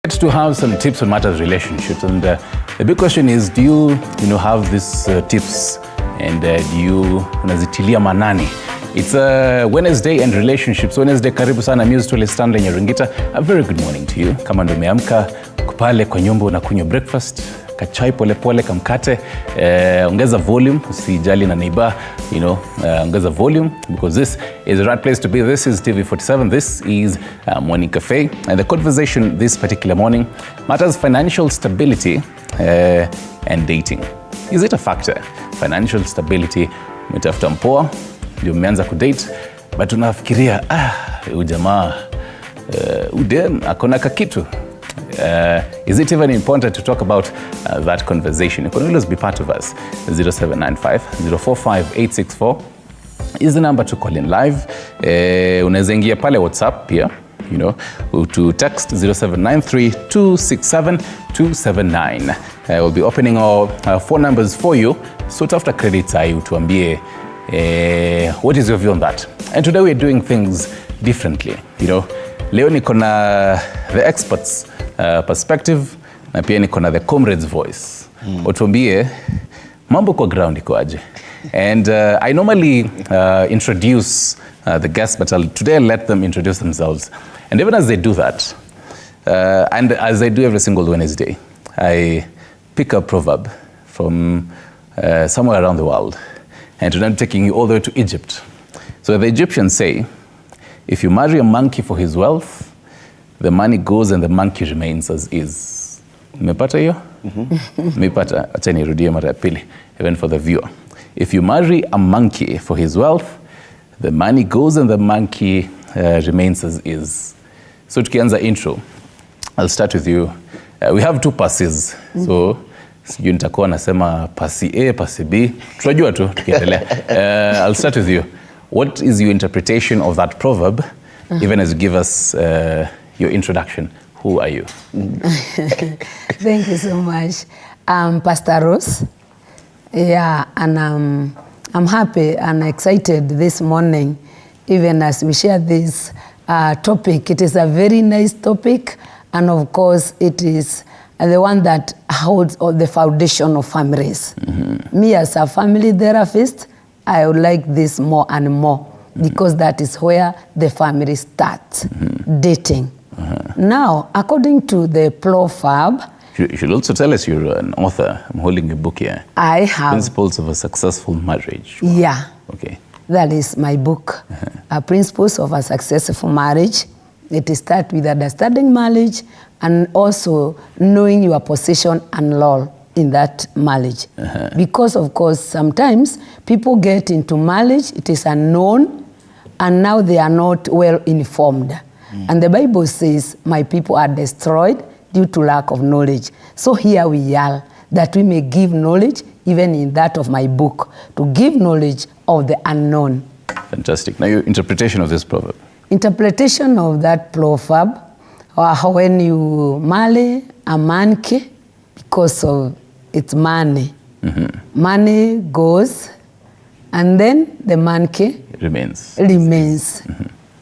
To have some tips on matters relationships, and the big question is, do you have these tips, and do you unazitilia manani? It's Wednesday and relationships Wednesday. Karibu sana Music Stanley Nyarungita. A very good morning to you. Kama ndo umeamka kupale kwa nyumba unakunywa breakfast, kachai pole pole kamkate, ongeza volume, usijali na neighbor, ongeza volume, because this is the right place to be. This is TV47. This is Morning Cafe, and the conversation this particular morning matters financial stability and dating. Is it a factor? Financial stability, umetafuta mpoa, ndio umeanza kudate, but unafikiria ujamaa udem akona kakitu. Is it even important to talk about that conversation? You can always be part of us. 0795 045 864 is the number to call in live. Unaweza ingia pale WhatsApp pia, to text 0793 267 279. We'll be opening our phone numbers for you. So after credits, tuambie what is your view on that? And today we're doing things differently. Leo niko na the experts perspective, na pia niko na the comrades voice. Otuambie mambo kwa ground iko aje. And I normally introduce the guests, but today I'll let them introduce themselves. And even as they do that, and as I do every single Wednesday, I pick a proverb from somewhere around the world. And today I'm taking you all the way to Egypt. So the Egyptians say, if you marry a monkey for his wealth, the money goes and the monkey remains as is. Umepata hiyo? Umepata? Acha nirudie mara ya pili, even for the viewer. If you marry a monkey for his wealth, the money goes and the monkey remains as is. So tukianza intro, I'll start with you. We have two passes. So sijui nitakuwa nasema pasi A, pasi B. Tunajua tu tukiendelea. I'll start with you. What is your interpretation of that proverb, even as you give us your introduction? Who are you? Thank you so much. I'm Pastor Rose. Yeah, and I'm happy and excited this morning, even as we share this topic. It is a very nice topic, and of course it is the one that holds all the foundation of families. Me as a family therapist, I would like this more and more, because that is where the family starts, dating. Now, according to the proverb, you should also tell us you're an author. I'm holding a book here. I have. Principles of a Successful Marriage. Wow. Yeah. Okay. That is my book. Principles of a Successful Marriage. It starts with understanding marriage and also knowing your position and role in that marriage. Because of course sometimes people get into marriage, it is unknown, and now they are not well informed. And the Bible says, my people are destroyed due to lack of knowledge. So here we are, that we may give knowledge, even in that of my book, to give knowledge of the unknown. Fantastic. Now your interpretation of this proverb. Interpretation of that proverb, when you marry a monkey, because of its money. Money goes, and then the monkey remains.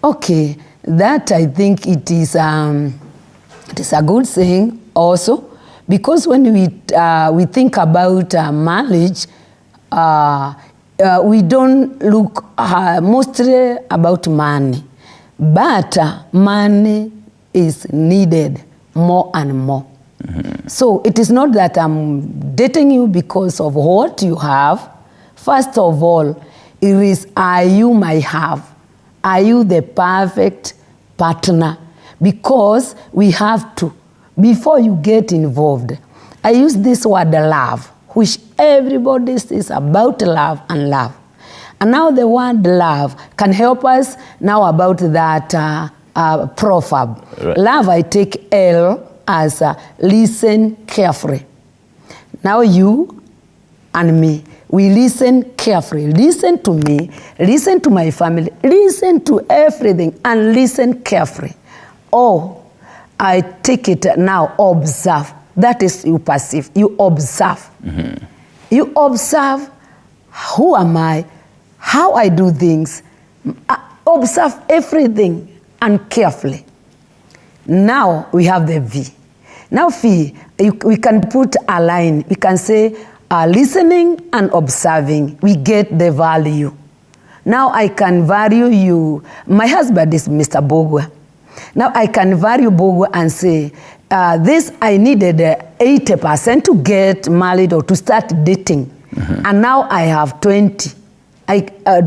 Okay, that I think it is a good thing also, because when we think about marriage, we don't look mostly about money, but money is needed more and more. So it is not that I'm dating you because of what you have. First of all, it is, are you my have? Are you the perfect partner? Because we have to, before you get involved. I use this word love, which everybody says about love and love. And now the word love can help us now about that proverb. Right. Love, I take L as listen carefully. Now you and me, we listen carefully. Listen to me, listen to my family, listen to everything, and listen carefully. Oh, I take it now, observe. That is you perceive, you observe. You observe, who am I, how I do things. Observe everything and carefully. Now we have the V. Now, Fee, we can put a line. We can say, listening and observing, we get the value. Now I can value you. My husband is Mr. Bogwa. Now I can value Bogwa and say, this I needed 80% to get married or to start dating. And now I have 20.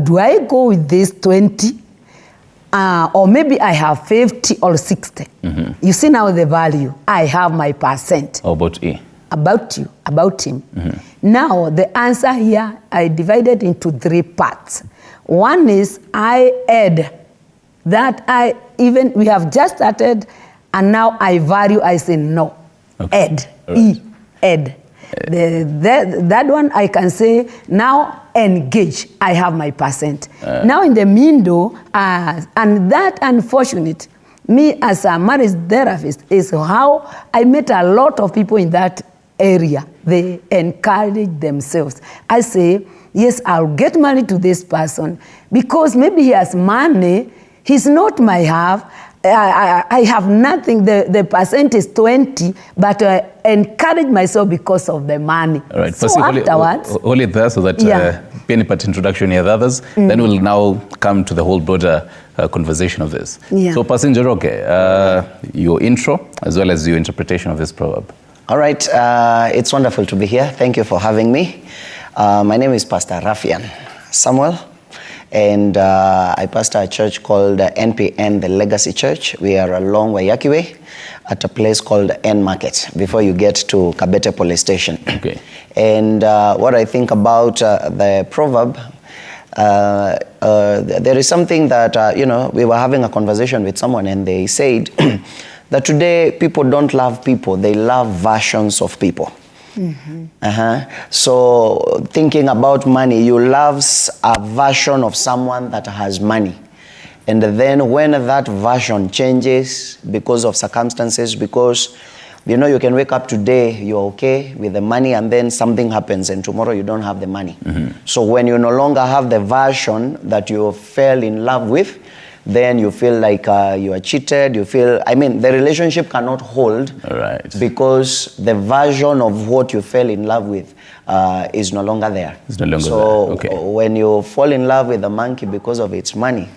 Do I go with this 20? Or maybe I have 50 or 60. You see now the value. I have my percent. How about E? About you, about him. Now, the answer here, I divided into 3 parts. One is I add that we have just started, and now I value, I say no. Okay. Add, right. E, add. That one I can say, now engage, I have my percent. Now in the middle, and that unfortunate, me as a marriage therapist is how I met a lot of people in that area. They encourage themselves. I say, yes, I'll get married to this person because maybe he has money, he's not my half, I have nothing, the percent is 20, but I encourage myself because of the money. All right. So afterwards... Hold it there so that Penny part introduction here the others, then we'll now come to the whole broader conversation of this. Yeah. So Pastor Njoroge, your intro as well as your interpretation of this proverb. All right, it's wonderful to be here. Thank you for having me. My name is Pastor Rafian Samuel, and I pastor a church called NPN, the Legacy Church. We are along Waiyaki Way at a place called N Market before you get to Kabete Police Station. Okay. And what I think about the proverb, there is something that, we were having a conversation with someone and they said, that today people don't love people, they love versions of people. So thinking about money, you love a version of someone that has money. And then when that version changes because of circumstances, because you can wake up today, you're okay with the money, and then something happens and tomorrow you don't have the money. So when you no longer have the version that you fell in love with, then you feel like you are cheated, the relationship cannot hold because the version of what you fell in love with is no longer there. It's no longer there. So when you fall in love with a monkey because of its money,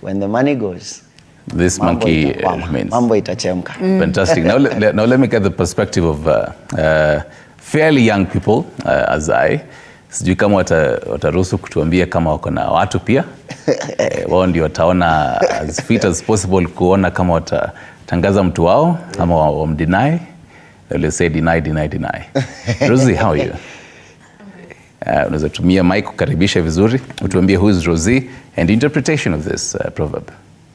when the money goes, this monkey remains. Mambo itachemka. Fantastic. Now let me get the perspective of fairly young people as I. Sijui kama wataruhusu kutuambia kama wako na watu pia. Wao ndio wataona as fit as possible kuona kama watatangaza mtu wao ama wamdeny. They'll say deny. Rosie, how are you? Unaweza tumia mic kukaribisha vizuri. Utuambie who is Rosie and the interpretation of this proverb.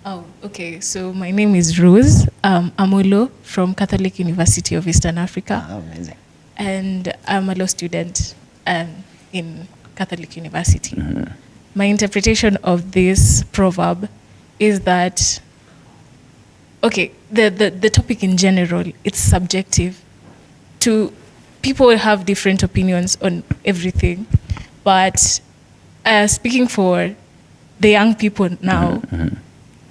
Oh, okay. So my name is Rose Amulo from Catholic University of Eastern Africa. Oh, amazing. And I'm a law student in Catholic University. My interpretation of this proverb is that, the topic in general, it's subjective. People have different opinions on everything, but speaking for the young people now,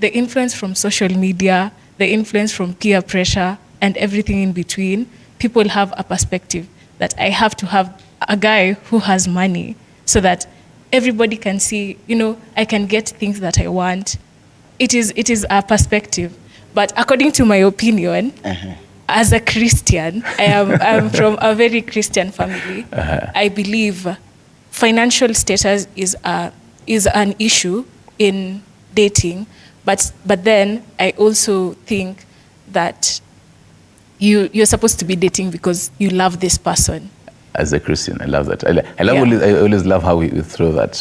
the influence from social media, the influence from peer pressure, and everything in between, people have a perspective that I have to have a guy who has money so that everybody can see, I can get things that I want. It is a perspective. But according to my opinion, as a Christian, I'm from a very Christian family. I believe financial status is an issue in dating, but then I also think that you're supposed to be dating because you love this person. As a Christian, I love that. I always love how we throw that.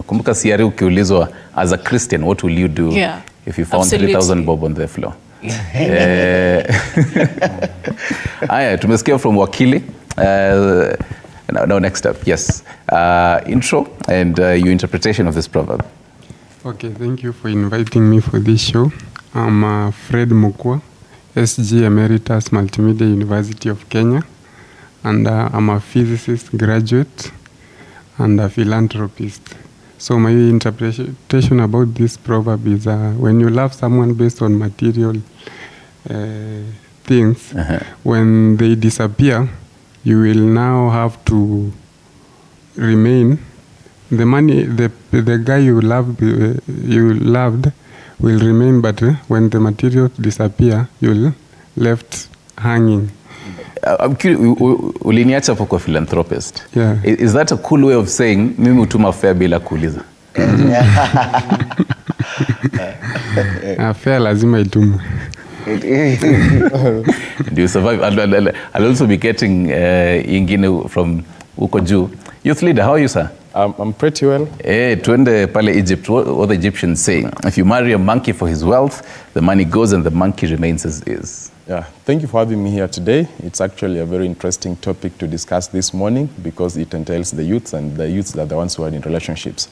Kumbuka siari ukiulizwa, as a Christian, what will you do if you found 3,000 bob on the floor? Aya, tumesikia from Wakili. Now next up, yes. Intro and your interpretation of this proverb. Okay, thank you for inviting me for this show. I'm Fred Mukwa, SG Emeritus Multimedia University of Kenya. And I'm a physicist graduate and a philanthropist. So my interpretation about this proverb is when you love someone based on material things, when they disappear, you will now have to remain. The money, the guy you loved will remain, but when the materials disappear, you'll left hanging. I'm curious, uliniacha hapo kwa philanthropist. Yeah. Is that a cool way of saying mimi utuma fare bila kuuliza? Fare lazima itumwe. Do you survive? I'll also be getting ingine from uko juu. Youth leader, how are you, sir? I'm pretty well. Tuende pale Egypt, what the Egyptians say, if you marry a monkey for his wealth, the money goes and the monkey remains as is. Yeah, thank you for having me here today. It's actually a very interesting topic to discuss this morning because it entails the youths, and the youths are the ones who are in relationships.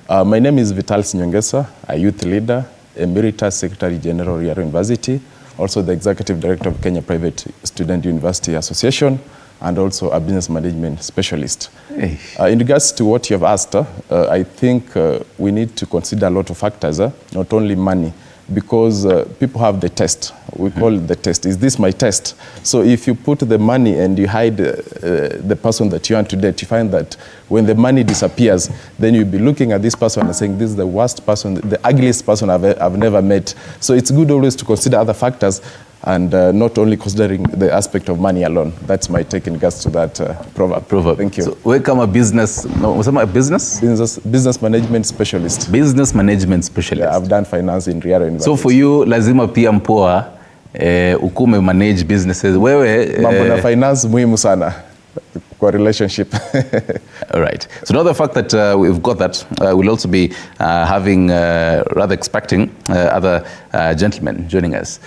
My name is Vitalis Nyongesa, a youth leader, Emeritus Secretary General, Riaro University, also the Executive Director of Kenya Private Student University Association, and also a business management specialist. Hey. In regards to what you have asked, I think we need to consider a lot of factors, not only money, because people have the test. We call it the test. Is this my test? So if you put the money and you hide the person that you want to date, you find that when the money disappears, then you'll be looking at this person and saying, this is the worst person, the ugliest person I've never met. So it's good always to consider other factors and not only considering the aspect of money alone. That's my take in regards to that proverb. Thank you. So we come a business, was that a business? Business management specialist. Business management specialist. Yeah, I've done finance in Riaro University. So for you, lazima pia mpoa ukume manage businesses. Wewe mambo na finance muhimu sana kwa relationship. All right. So now the fact that we've got that, we'll also be having, rather expecting other gentlemen joining us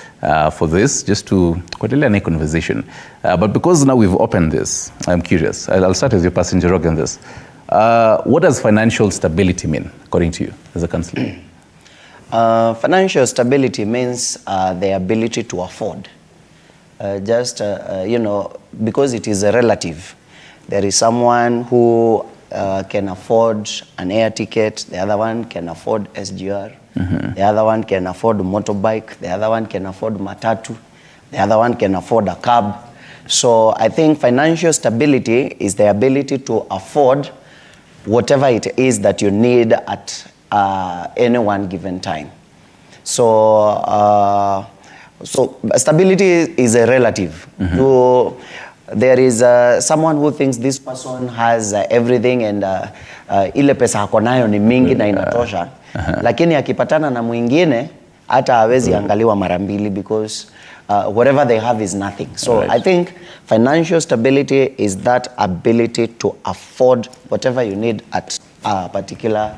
for this, just to kuendelea na conversation. But because now we've opened this, I'm curious. I'll start with your passenger on this. What does financial stability mean, according to you, as a counselor? Financial stability means the ability to afford. Because it is a relative. There is someone who can afford an air ticket, the other one can afford SGR, the other one can afford motorbike, the other one can afford matatu, the other one can afford a cab. So I think financial stability is the ability to afford whatever it is that you need at any one given time. So stability is a relative. There is someone who thinks this person has everything and ile pesa hako nayo ni mingi na inatosha, lakini akipatana na mwingine hata hawezi angaliwa mara mbili because whatever they have is nothing. So I think financial stability is that ability to afford whatever you need at a particular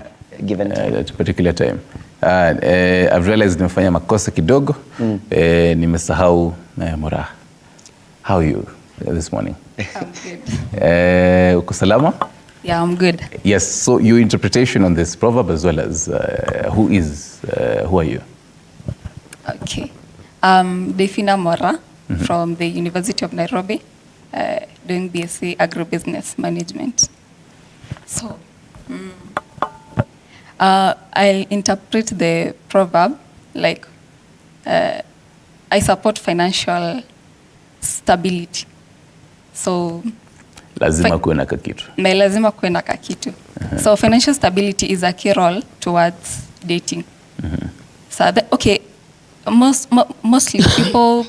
given time. At a particular time. I've realized nimefanya makosa kidogo. Nimesahau Mora. How are you this morning? I'm good. Uko salama? Yeah, I'm good. Yes, so your interpretation on this proverb as well as who are you? Okay. Defina Mora from the University of Nairobi, doing BSc Agribusiness Management. So, I'll interpret the proverb like I support financial stability. So lazima kuwe na kakitu. Lazima kuwe na kakitu. So financial stability is a key role towards dating. So mostly people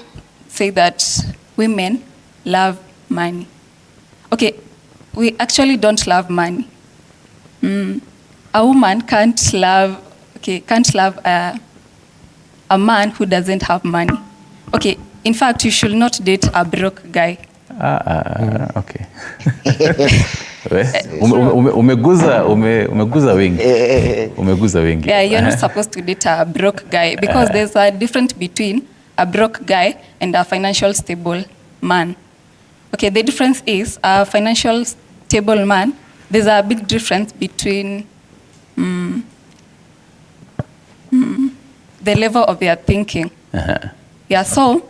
say that women love money. Okay, we actually don't love money. A woman can't love a man who doesn't have money. Okay, in fact, you should not date a broke guy. Okay. Umeguza wengi. Umeguza wengi. Yeah, you're not supposed to date a broke guy because there's a difference between a broke guy and a financial stable man. Okay, the difference is a financial stable man, there's a big difference between the level of their thinking. Yeah, so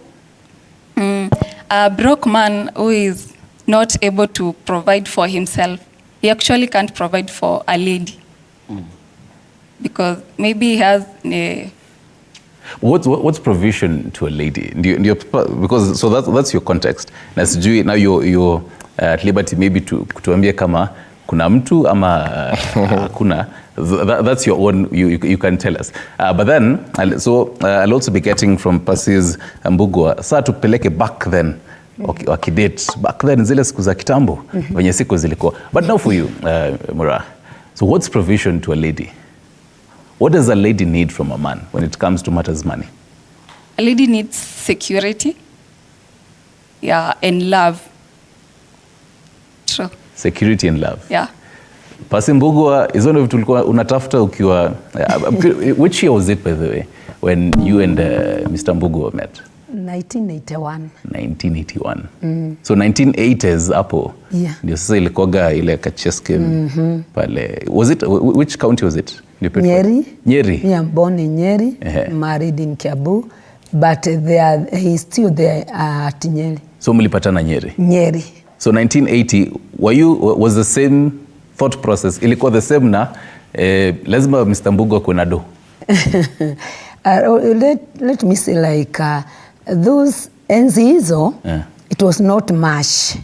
a broke man who is not able to provide for himself, he actually can't provide for a lady. Because maybe he has What's provision to a lady? Because so that's your context. Na sijui now you're at liberty maybe kutuambia kama kuna mtu ama kuna. That's your own, you can tell us. But then, I'll also be getting from Percy's Mbugua, saa tupeleke back then, wakidate, back then zile siku za kitambo, wenye siku zilikuwa. But now for you, Mura, so what's provision to a lady? What does a lady need from a man when it comes to matters money? A lady needs security, yeah, and love. True. Security and love. Yeah. Percy Mbugua, hizo ndio vitu ulikuwa unatafuta ukiwa which year was it by the way when you and Mr. Mbugua met? 1981. 1981. So 1980s hapo. Yeah. Ndio sasa ilikuwaga ile kacheske pale. Was it, which county was it? Nyeri. Nyeri. Yeah, born in Nyeri, married in Kiambu, but he's still there at Nyeri. So mlipatana Nyeri. Nyeri. So 1980, was the same thought process? Ilikuwa the same na lazima Mr. Mbugua kuna do. Let me say like those enzi hizo, it was not much.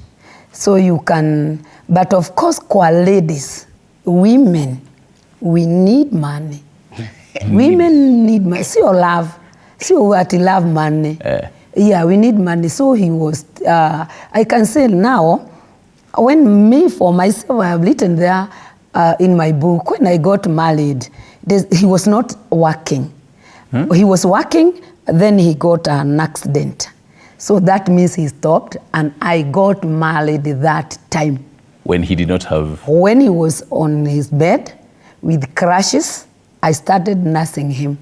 So you can, but of course kwa ladies, women, we need money. Women need money. Sio love. Sio ati love money. Yeah, we need money. So he was, I can say now, when me for myself, I have written there in my book, when I got married, he was not working. He was working, then he got an accident. So that means he stopped, and I got married that time. When he did not have... When he was on his bed with crashes, I started nursing him.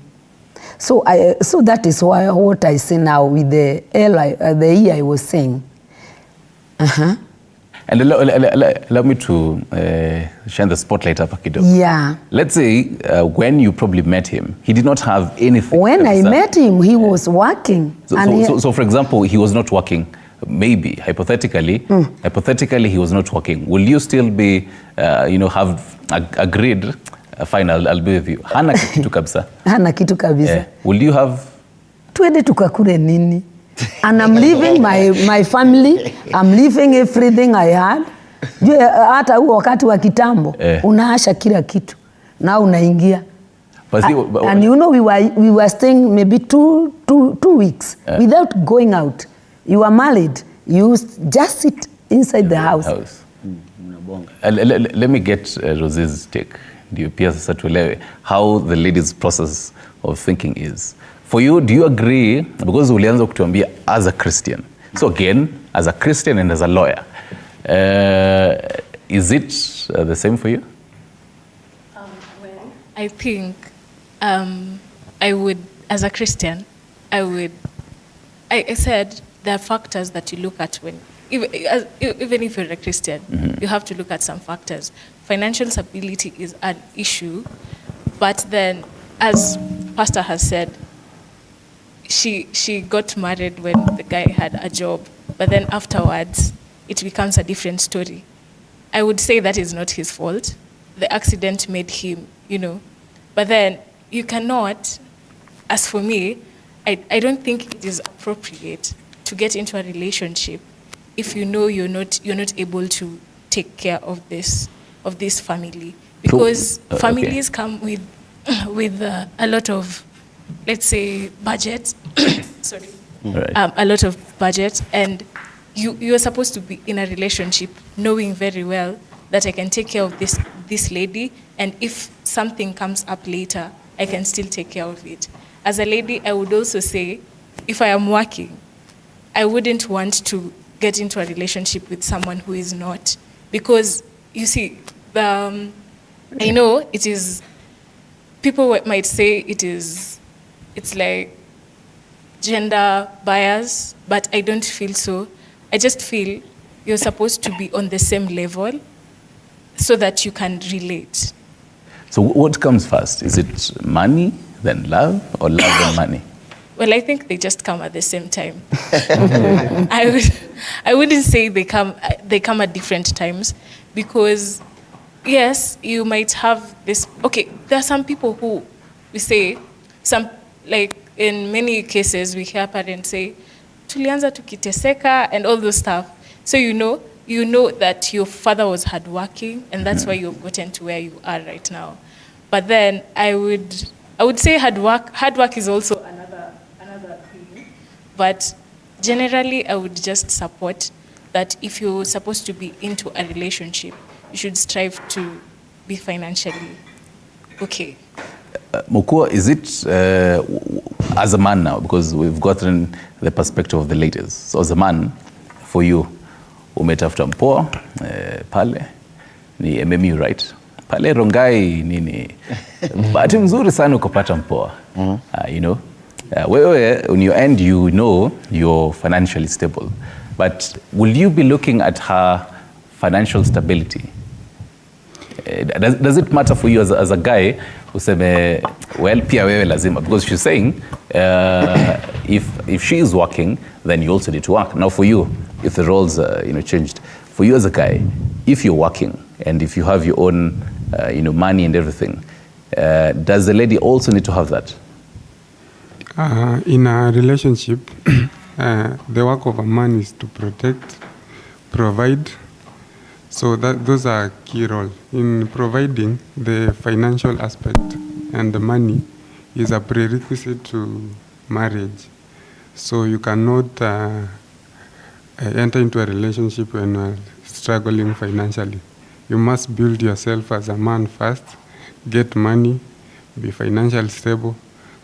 So that is why what I say now with the E I was saying. And allow me to shine the spotlight up kidogo. Yeah. Let's say when you probably met him, he did not have anything. When I met him, he was working. So for example, he was not working. Maybe, hypothetically, he was not working. Will you still be, have agreed, fine, I'll be with you. Hana kitu kabisa. Hana kitu kabisa. Will you have... Tuende tukakure nini? And I'm leaving my family. I'm leaving everything I had. Hata huo wakati wa kitambo, unaasha kila kitu. Na unaingia. And you know, we were staying maybe two weeks without going out. You are married. You just sit inside the house. Let me get Rose's take. Ndio pia sasa tuelewe how the ladies' process of thinking is. For you, do you agree, because ulianza kutuambia as a Christian, so again, as a Christian and as a lawyer, is it the same for you? Well, I think I would, as a Christian, I said there are factors that you look at when, even if you're a Christian, you have to look at some factors. Financial stability is an issue, but then, as Pastor has said, she got married when the guy had a job, but then afterwards, it becomes a different story. I would say that is not his fault. The accident made him, but then you cannot, as for me, I don't think it is appropriate to get into a relationship if you know you're not able to take care of this family, because families come with a lot of, let's say, budget. Sorry, a lot of budget, and you are supposed to be in a relationship knowing very well that I can take care of this lady, and if something comes up later, I can still take care of it. As a lady, I would also say, if I am working, I wouldn't want to get into a relationship with someone who is not, because you see, I know it is, people might say it's like gender bias, but I don't feel so. I just feel you're supposed to be on the same level so that you can relate. So what comes first? Is it money, then love, or love and money? Well, I think they just come at the same time. I wouldn't say they come at different times, because yes, you might have this. Okay, there are some people who we say some, like in many cases, we hear parents say, tulianza tukiteseka and all those stuff. So you know that your father was hardworking, and that's why you've gotten to where you are right now. But then I would say hard work is also another thing. But generally, I would just support that if you're supposed to be into a relationship, you should strive to be financially okay. Mukua, is it as a man now, because we've gotten the perspective of the ladies, so as a man, for you, umetafuta mpoa pale ni MMU, right? Pale Rongai nini bahati mzuri sana ukapata mpoa. You know, wewe on your end, you know you're financially stable, but will you be looking at her financial stability? Does it matter for you as a guy useme well pia wewe lazima, because she's saying if she is working, then you also need to work. Now for you, if the roles changed, for you as a guy, if you're working and if you have your own money and everything, does the lady also need to have that? In a relationship, the work of a man is to protect, provide. So those are key roles. In providing, the financial aspect and the money is a prerequisite to marriage. So you cannot enter into a relationship when you're struggling financially. You must build yourself as a man first, get money, be financially stable,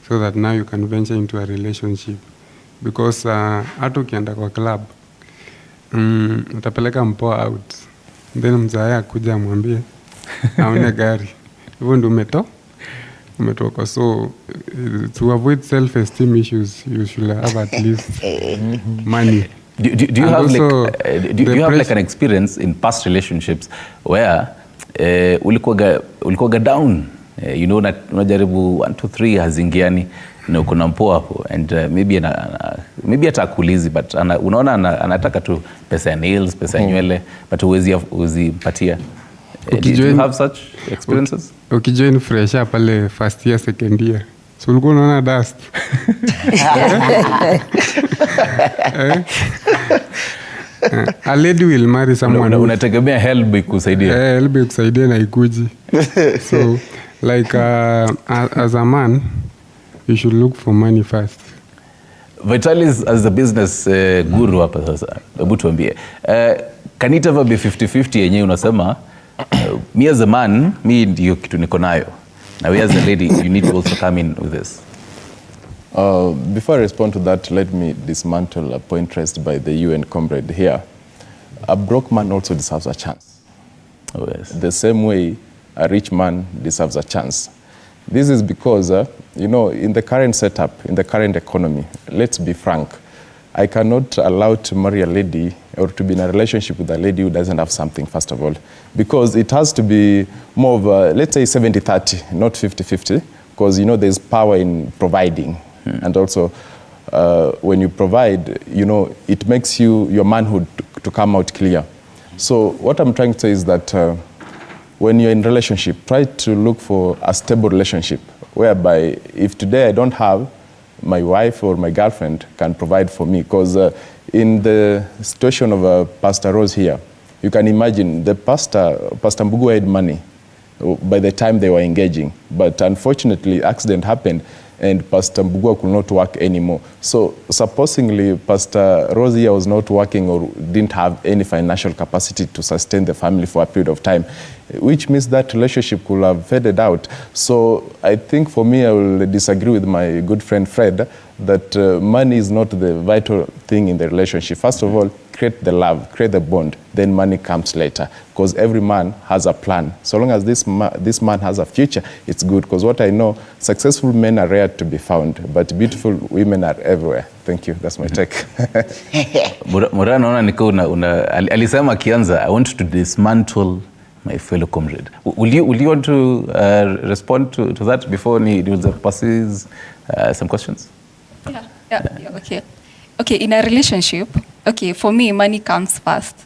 so that now you can venture into a relationship. Because hata ukienda kwa club, utapeleka mpoa out, then mzaya akuja amwambie aone gari, hivyo ndio umetoka. So to avoid self-esteem issues, you should have at least money. Do you have like an experience in past relationships where ulikuwa down, unajaribu 1 2 3 hazingiani na kuna mpoa hapo, and maybe atakuulizi, but unaona anataka tu pesa ya nails, pesa ya nywele, but huwezi patia. Do you have such experiences? Ukijoin fresha pale first year, second year, so ulikuwa unaona dust. A lady will marry someone. Unategemea help ikusaidia. Help ikusaidia na ikuji. So like as a man, you should look for money first. Vitalis, as the business guru hapa sasa, hebu tuambie, can it ever be 50-50 yenyewe unasema, me as a man, me ndio kitu niko nayo, na we as a lady, you need to also come in with this? Before I respond to that, let me dismantle a point raised by the UN comrade here. A broke man also deserves a chance. Oh, yes. The same way a rich man deserves a chance. This is because, in the current setup, in the current economy, let's be frank, I cannot allow to marry a lady or to be in a relationship with a lady who doesn't have something, first of all. Because it has to be more of a, let's say 70-30, not 50-50, because, there's power in providing. And also, when you provide, it makes your manhood to come out clear. So what I'm trying to say is that when you're in a relationship, try to look for a stable relationship, whereby if today I don't have, my wife or my girlfriend can provide for me. Because in the situation of Pastor Rose here, you can imagine the Pastor Mbugu had money by the time they were engaging. But unfortunately, accident happened, and Pastor Mbugua could not work anymore. So supposedly, Pastor Rose here was not working or didn't have any financial capacity to sustain the family for a period of time, which means that relationship could have faded out. So I think for me, I will disagree with my good friend Fred, that money is not the vital thing in the relationship. First of all, create the love, create the bond, then money comes later. Because every man has a plan. So long as this man has a future, it's good. Because what I know, successful men are rare to be found, but beautiful women are everywhere. Thank you. That's my take. Mura naona niko alisema kianza, I want to dismantle my fellow comrade. Will you want to respond to that before ni passes some questions? Yeah, okay, in a relationship, for me, money comes first.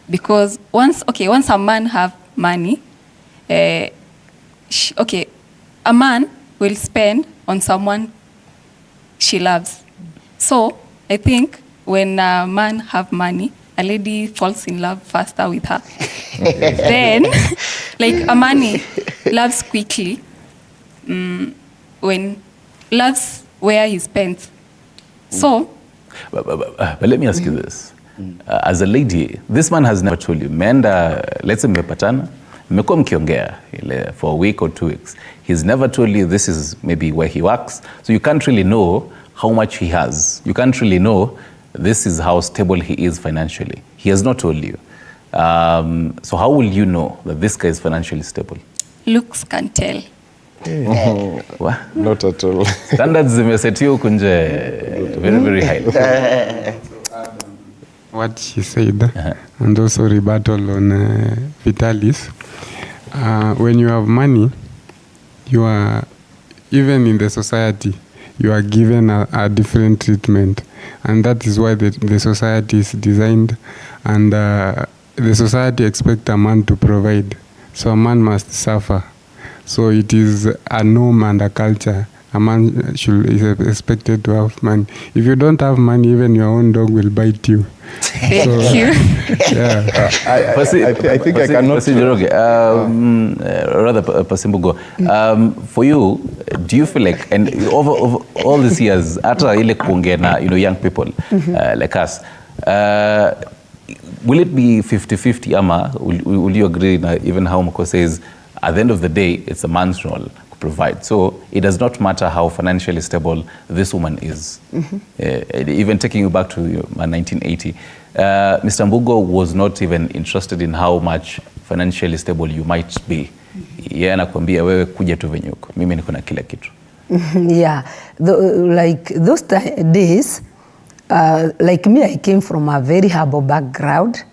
Because once a man have money, a man will spend on someone she loves. So I think when a man have money, a lady falls in love faster with her. Then, like a money loves quickly when loves where he spends. So, but let me ask you this. As a lady, this man has never told you, let's say mmepatana, mmekuwa mkiongea for a week or 2 weeks. He's never told you this is maybe where he works. So you can't really know how much he has. You can't really know this is how stable he is financially. He has not told you. So how will you know that this guy is financially stable? looks can tell. What? Not at all. Standards zimesetiwa kunje very, very high. What she said, and also rebuttal on Vitalis. When you have money, you are, even in the society, you are given a different treatment. And that is why the society is designed, and the society expects a man to provide. So a man must suffer. So it is a norm and a culture. A man is expected to have money. If you don't have money, even your own dog will bite you. Thank you. Yeah. I think I cannot. Rather, Pasimbugo, for you, do you feel like, and over all these years, after ile kuongea, young people like us, will it be 50-50 ama? Will you agree? Even how Moko says, at the end of the day, it's a man's role to provide. So it does not matter how financially stable this woman is. Even taking you back to 1980, Mr. Mbugo was not even interested in how much financially stable you might be. Yeye anakuambia wewe kuja tu venye uko. Mimi niko na kila kitu. Yeah, like those days, like me, I came from a very humble background,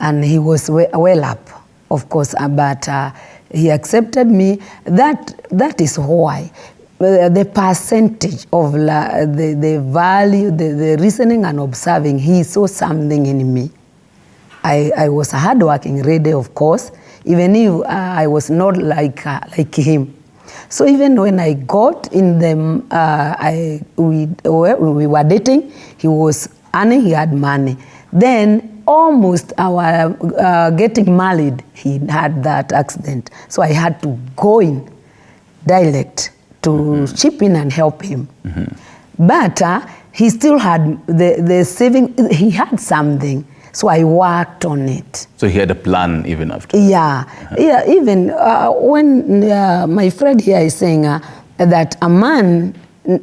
and he was well up, of course, but he accepted me. That is why the percentage of the value, the reasoning and observing, he saw something in me. I was a hardworking lady, of course, even if I was not like him. So even when I got in them, we were dating, he was earning, he had money. Then almost our getting married, he had that accident. So I had to go in dialect to chip in and help him. But he still had the saving, he had something. So I worked on it. So he had a plan even after? Yeah, yeah. Even when my friend here is saying that a man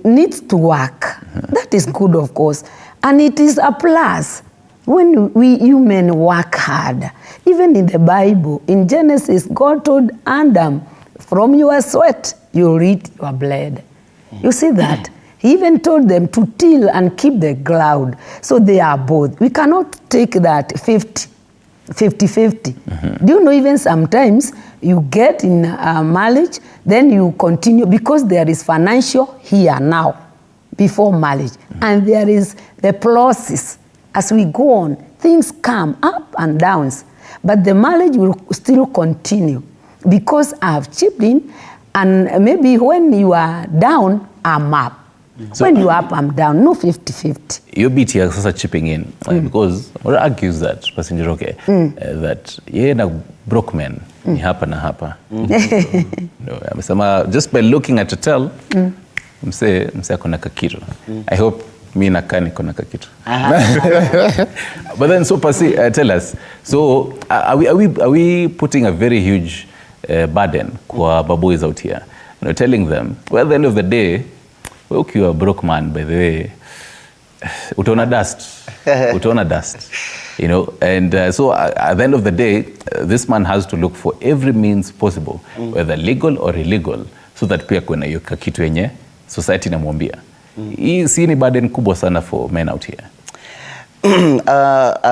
needs to work, that is good, of course. And it is a plus when we human work hard. Even in the Bible, in Genesis, God told Adam, from your sweat, you'll eat your blood. You see that? He even told them to till and keep the ground. So they are both. We cannot take that 50-50. Do you know, even sometimes you get in marriage, then you continue, because there is financial here now, before marriage. And there is the process. As we go on, things come up and downs. But the marriage will still continue, because I have chipped in, and maybe when you are down, I'm up. So when you up, I'm down. No 50-50. Your BT is also chipping in because what argues that passenger that na broke men ni hapa na hapa. No, amesema just by looking at a tell, mse akona kakitu. I hope me na kani kona kakitu. But then so Pasi, tell us. So are we putting a very huge burden kwa baboys out here? Telling them, well, at the end of the day, well, you are a broke man, by the way, utaona dust, and so at the end of the day, this man has to look for every means possible, whether legal or illegal, so that pia kuna hiyo kitu yenye society inamwambia. Hii si ni burden kubwa sana for men out here.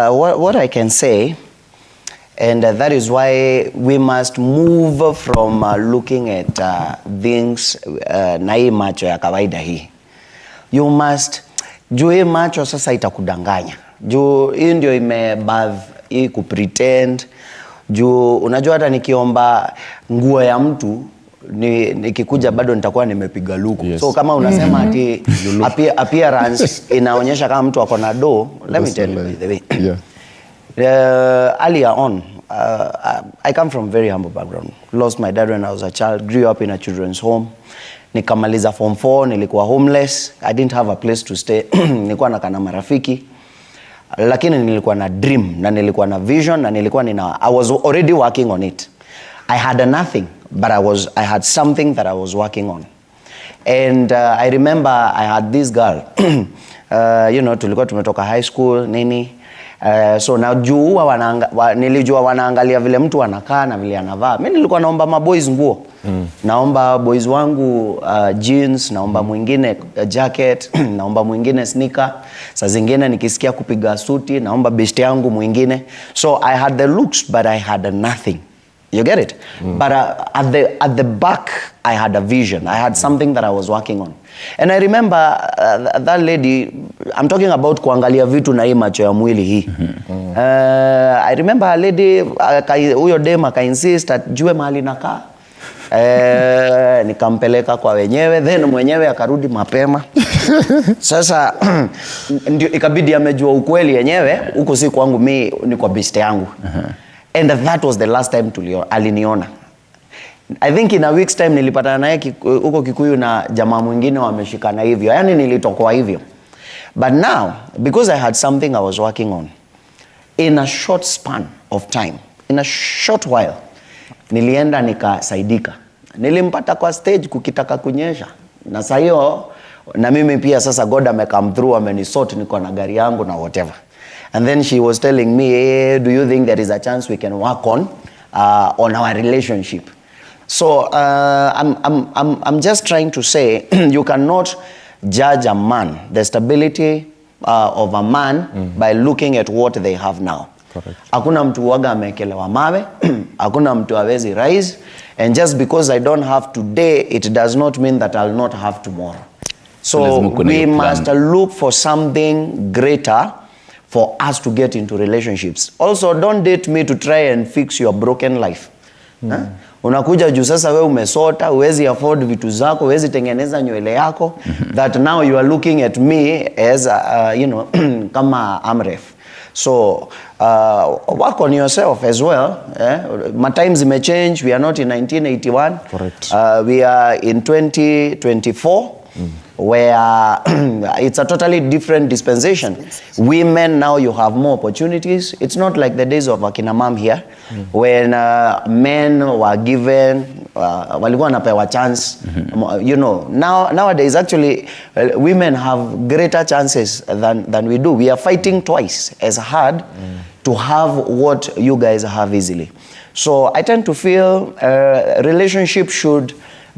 What I can say, and that is why we must move from looking at things na hii macho ya kawaida hii. You must, juu hii macho sasa itakudanganya. Juu hii ndio imebath hii kupretend. Juu unajua hata nikiomba nguo ya mtu nikikuja bado nitakuwa nimepiga luku. Yes. So kama unasema ati appearance inaonyesha kama mtu ako na do, let me tell you the way. Earlier on, I come from very humble background. Lost my dad when I was a child, grew up in a children's home. Nikamaliza form 4, nilikuwa homeless. I didn't have a place to stay. Nilikuwa nakaa na marafiki. Lakini nilikuwa na dream, na nilikuwa na vision, na I was already working on it. I had nothing, but I had something that I was working on. And I remember I had this girl. Tulikuwa tumetoka high school nini. So nilijua wanaangalia vile mtu anakaa na vile anavaa. Mimi nilikuwa naomba maboys nguo. Naomba boys wangu jeans, naomba mwingine jacket, naomba mwingine sneaker. Saa zingine nikisikia kupiga suti, naomba best yangu mwingine. So I had the looks, but I had nothing. You get it? But at the back, I had a vision. I had something that I was working on. And I remember that lady, I'm talking about kuangalia vitu na hii macho ya mwili hii. I remember a lady, huyo dem insist ajue mahali nakaa. Nikampeleka kwa wenyewe, then mwenyewe akarudi mapema. Sasa ndio ikabidi amejua ukweli yenyewe, huko si kwangu, mimi ni kwa best yangu. And that was the last time aliniona. I think in a week's time nilipatana naye huko Kikuyu na jamaa mwingine wameshikana hivyo. Yaani nilitokwa hivyo. But now, because I had something I was working on, in a short span of time, in a short while, nilienda nikasaidika. Nilimpata kwa stage kukitaka kunyesha. Na saa hiyo na mimi pia sasa God come through, amenisort, niko na gari yangu na whatever. And then she was telling me, hey, do you think there is a chance we can work on our relationship? So I'm just trying to say you cannot judge a man, the stability of a man by looking at what they have now. Hakuna mtu waga amekelewa mawe, hakuna mtu hawezi rise, and just because I don't have today, it does not mean that I'll not have tomorrow. So we must look for something greater for us to get into relationships. Also, don't date me to try and fix your broken life. Unakuja juu sasa wewe umesota, huwezi afford vitu zako, huwezi tengeneza nywele yako, that now you are looking at me as kama amref. So work on yourself as well. My times may change. We are not in 1981. Correct. We are in 2024. Where it's a totally different dispensation. Women now, you have more opportunities. It's not like the days of Akina Mam here, when men were given walikuwa napewa chance. Nowadays actually women have greater chances than we do. We are fighting twice as hard to have what you guys have easily. So I tend to feel relationship should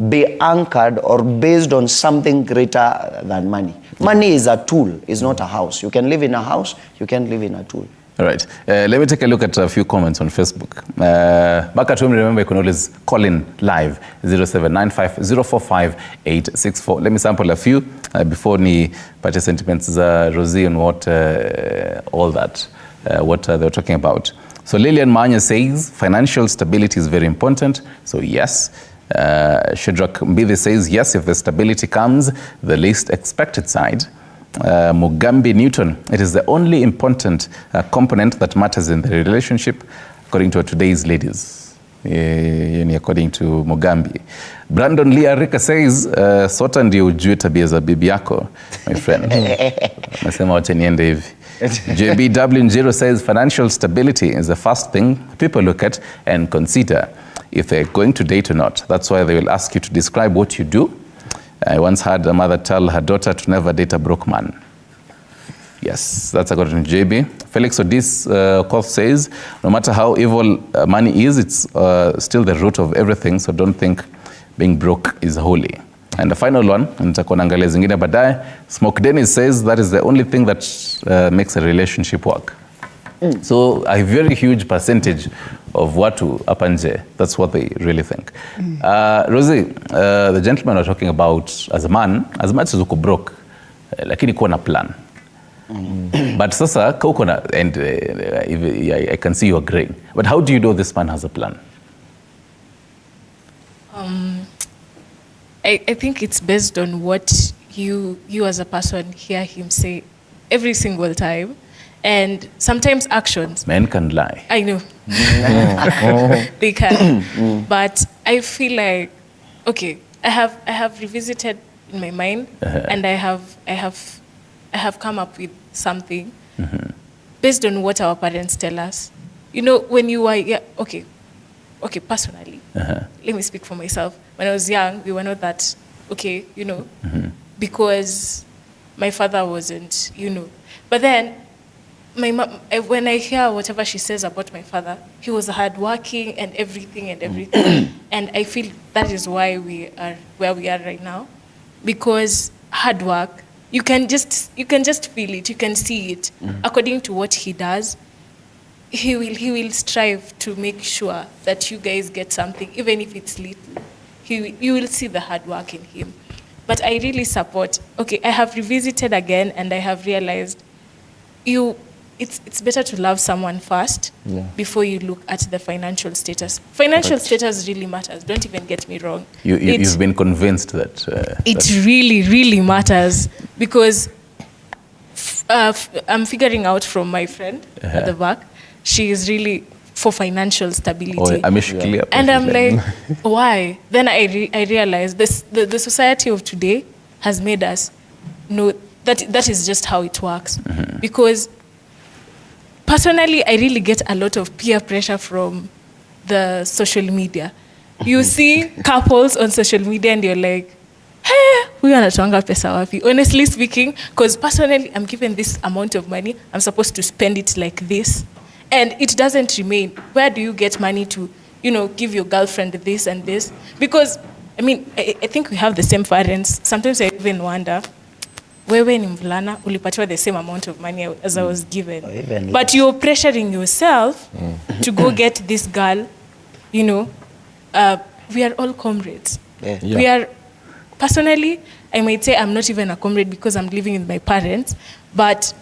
be anchored or based on something greater than money. Money is a tool, it's not a house. You can live in a house, you can't live in a tool. All right. Let me take a look at a few comments on Facebook. Back at home, remember you can always call in live 0795-045-864. Let me sample a few before ni pate sentiments za Rosie on what all that what they're talking about. So Lillian Manya says financial stability is very important. So yes. Shadrach Mbithe says yes, if the stability comes the least expected side. Mugambi Newton, it is the only important component that matters in the relationship according to today's ladies. According to Mugambi. Brandon Lee Arika says sota ndio ujue tabia za bibi yako, my friend. Nasema wacha niende hivi. JBW Njiro says financial stability is the first thing people look at and consider if they're going to date or not. That's why they will ask you to describe what you do. I once had a mother tell her daughter to never date a broke man. Yes, that's according to JB. Felix Odis Koth says, no matter how evil money is, it's still the root of everything, so don't think being broke is holy. And the final one, nitakuwa naangalia zingine baadaye, Smoke Dennis says that is the only thing that makes a relationship work. So a very huge percentage of watu hapa nje, that's what they really think. Rosie, the gentleman we're talking about, as a man, as much as uko broke, lakini kuwa na plan. But sasa, kauko na, and I can see you agreeing. But how do you know this man has a plan? I think it's based on what you as a person hear him say every single time, and sometimes actions. Men can lie. I know. They can. But I feel like, okay, I have revisited in my mind, and I have come up with something based on what our parents tell us. You know, when you were okay, personally, let me speak for myself. When I was young, we were not that okay, you know, because my father wasn't, you know. But then my mom, when I hear whatever she says about my father, he was hardworking and everything. And I feel that is why we are where we are right now, because hard work, you can just feel it, you can see it. According to what he does, he will strive to make sure that you guys get something, even if it's little. You will see the hard work in him. But I really support, okay, I have revisited again and I have realized it's better to love someone first before you look at the financial status. Financial status really matters, don't even get me wrong. You've been convinced that... it really, really matters, because I'm figuring out from my friend at the back, she is really for financial stability. Clear. And I'm like, why? Then I realized the society of today has made us know that is just how it works. Because personally, I really get a lot of peer pressure from the social media. You see couples on social media and you're like, hey, huyu anatoanga pesa wapi? Honestly speaking, because personally, I'm given this amount of money, I'm supposed to spend it like this. And it doesn't remain. Where do you get money to, you know, give your girlfriend this and this? Because, I mean, I think we have the same parents. Sometimes I even wonder, wewe ni mvulana, ulipatiwa the same amount of money as I was given. But you're pressuring yourself to go get this girl, you know. We are all comrades. We are, personally, I might say I'm not even a comrade because I'm living with my parents, but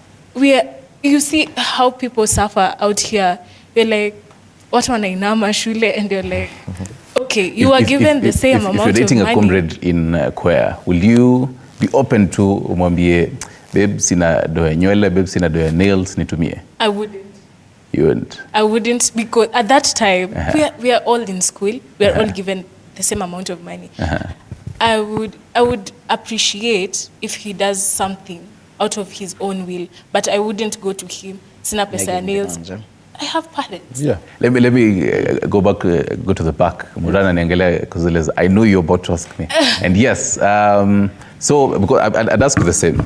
you see how people suffer out here. You're like, watu wanainama shule, and you're like, okay, you are given the same amount of money. If you're dating a comrade in choir, will you be open to umwambie, babe, sina doya nywele, babe, sina doya nails, nitumie? I wouldn't. You wouldn't? I wouldn't, because at that time, we are all in school. We are all given the same amount of money. I would appreciate if he does something out of his own will, but I wouldn't go to him, sina pesa ya nails. I have parents. Yeah. Let me go back, go to the back. Murana niangalia kuzeleza. I know you're about to ask me. And yes, so because I'd ask you the same.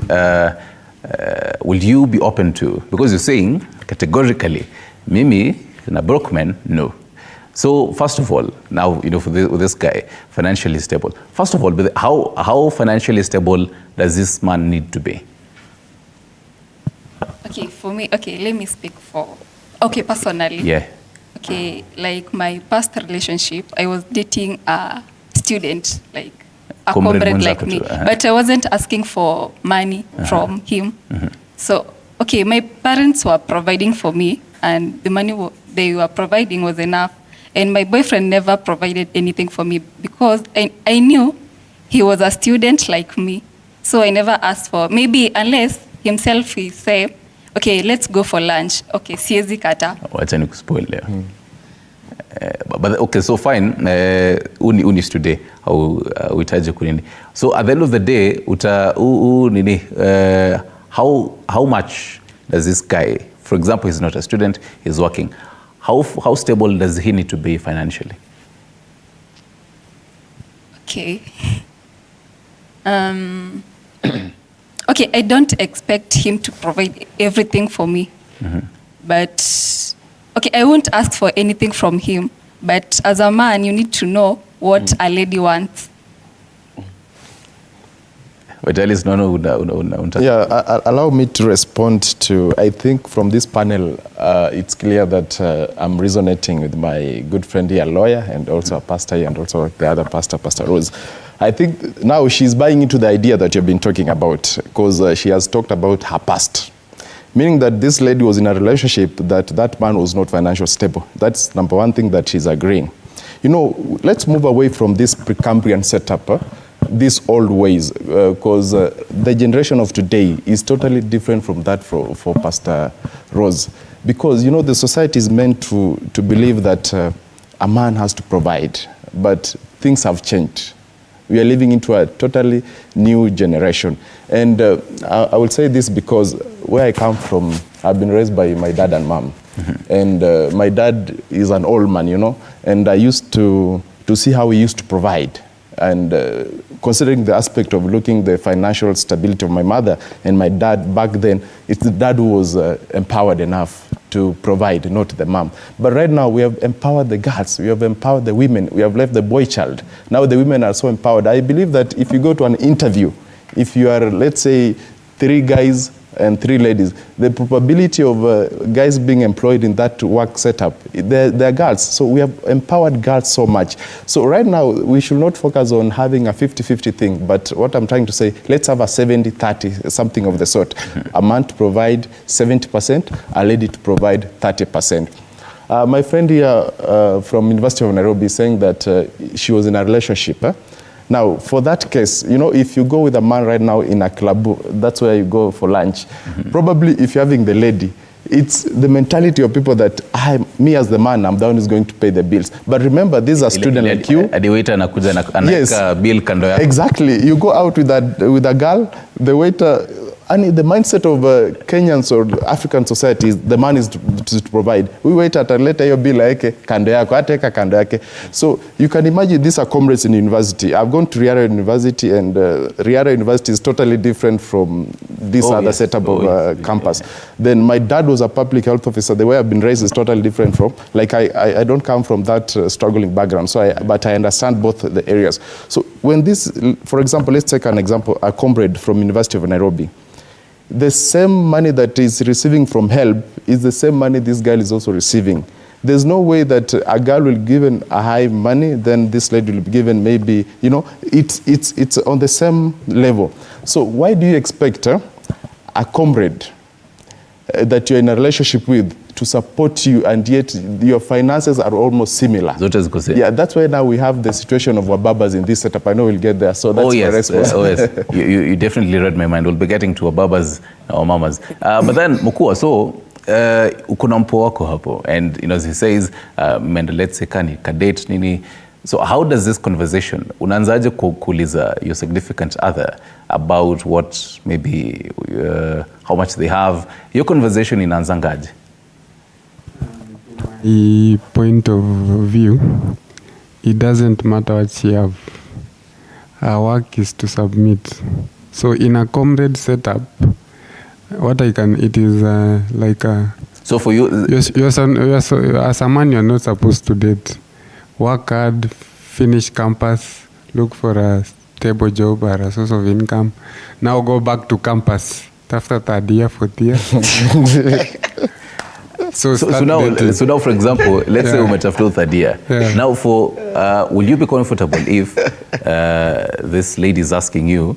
Will you be open to, because you're saying categorically, Mimi, na broke man, no. So first of all, now, you know, with this guy, financially stable. First of all, how financially stable does this man need to be? Okay, for me, okay, let me speak for, okay, personally. Yeah. Okay, like my past relationship, I was dating a student, like a comrade like me, but I wasn't asking for money from him. So, okay, my parents were providing for me, and the money they were providing was enough. And my boyfriend never provided anything for me because I knew he was a student like me. So I never asked for, maybe unless himself he say, okay, let's go for lunch. Okay, siezi kata. Wacha nikuspoil leo. But okay, so fine. Uni today uhitaji kunini. So at the end of the day, how much does this guy, for example, he's not a student, he's working. How stable does he need to be financially? Okay. Okay, I don't expect him to provide everything for me. But, okay, I won't ask for anything from him. But as a man, you need to know what a lady wants. Yeah, allow me to respond to, I think from this panel, it's clear that I'm resonating with my good friend here, a lawyer, and also a pastor here, and also the other pastor, Pastor Rose. I think now she's buying into the idea that you've been talking about, because she has talked about her past. Meaning that this lady was in a relationship that man was not financially stable. That's number one thing that she's agreeing. You know, let's move away from this Precambrian setup. these old ways, because the generation of today is totally different from that for Pastor Rose. Because, you know, the society is meant to believe that a man has to provide, but things have changed. We are living into a totally new generation. And I will say this because where I come from, I've been raised by my dad and mom. Mm-hmm. And my dad is an old man, you know, and I used to see how he used to provide. And considering the aspect of looking the financial stability of my mother and my dad back then, it's the dad who was empowered enough to provide, not the mom. But right now we have empowered the girls, we have empowered the women, we have left the boy child. Now the women are so empowered. I believe that if you go to an interview, if you are, let's say, 3 guys and 3 ladies, the probability of guys being employed in that work setup, they're girls. So we have empowered girls so much. So right now, we should not focus on having a 50-50 thing, but what I'm trying to say, let's have a 70-30, something of the sort. A man to provide 70%, a lady to provide 30%. My friend here from University of Nairobi is saying that she was in a relationship. Now, for that case, you know, if you go with a man right now in a club, that's where you go for lunch. Mm-hmm. Probably if you're having the lady, it's the mentality of people that me as the man, I'm the one who's going to pay the bills. But remember, this is a student like you. Yes, bill kando yako. Exactly. You go out with a girl, the waiter, and the mindset of Kenyans or African society is the man is to provide. We wait at a later your bill like kando yako, ateka kando yake. So you can imagine these are comrades in university. I've gone to Riara University, and Riara University is totally different from this other setup of campus. Then my dad was a public health officer. The way I've been raised is totally different from, like I don't come from that struggling background, so but I understand both the areas. So when this, for example, let's take an example, a comrade from University of Nairobi. The same money that is receiving from HELP is the same money this girl is also receiving. There's no way that a girl will be given a high money, then this lady will be given maybe, you know, it's on the same level. So why do you expect a comrade that you're in a relationship with to support you, and yet your finances are almost similar? Yeah, that's why now we have the situation of wababas in this setup. I know we'll get there. So that's my response. Yes. You definitely read my mind. We'll be getting to wababas or mamas. But then, Mukua, so kuna mpo wako hapo, and you know, as he says, let's say kadate nini. So how does this conversation, unaanzaje kuuliza your significant other about what maybe, how much they have? Your conversation inaanzangaje? The point of view, it doesn't matter what you have. Our work is to submit. So in a comrade setup, what I can, it is like a... So for you... as a man, you're not supposed to date. Work hard, finish campus, look for a stable job or a source of income. Now go back to campus. After 3rd year, 4th year. So now, for example, let's say umetafuta 3rd year. Yeah. Now, will you be comfortable if this lady is asking you,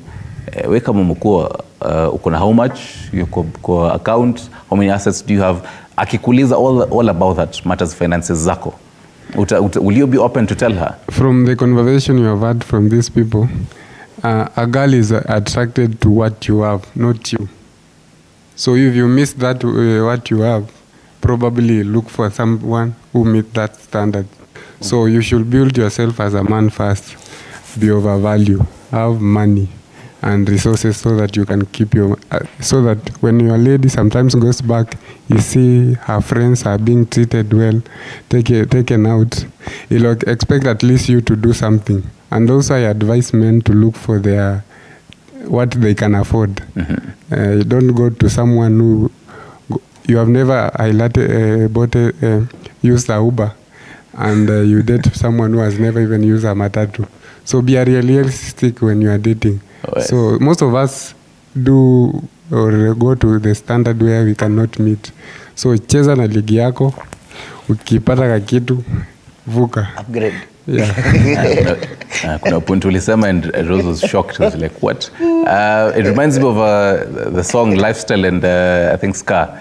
we kama mkua, uko na how much, your account, how many assets do you have? Akikuuliza all about that matters, finances zako. Will you be open to tell her? From the conversation you have had from these people, a girl is attracted to what you have, not you. So if you miss that, what you have, probably look for someone who meets that standard. So you should build yourself as a man first, be of a value, have money and resources so that you can keep your, so that when your lady sometimes goes back, you see her friends are being treated well, taken out, you'll expect at least you to do something. And also I advise men to look for what they can afford. Mm-hmm. Don't go to someone who you have never used a Uber, and you date someone who has never even used a matatu. So be realistic when you are dating. Oh, yes. So most of us do or go to the standard where we cannot meet. So cheza na ligi yako, ukipata kakitu, vuka. Upgrade. Yeah. Kuna point ulisema, and Rose was shocked. She was like, what? It reminds me of the song Lifestyle and I think Ska.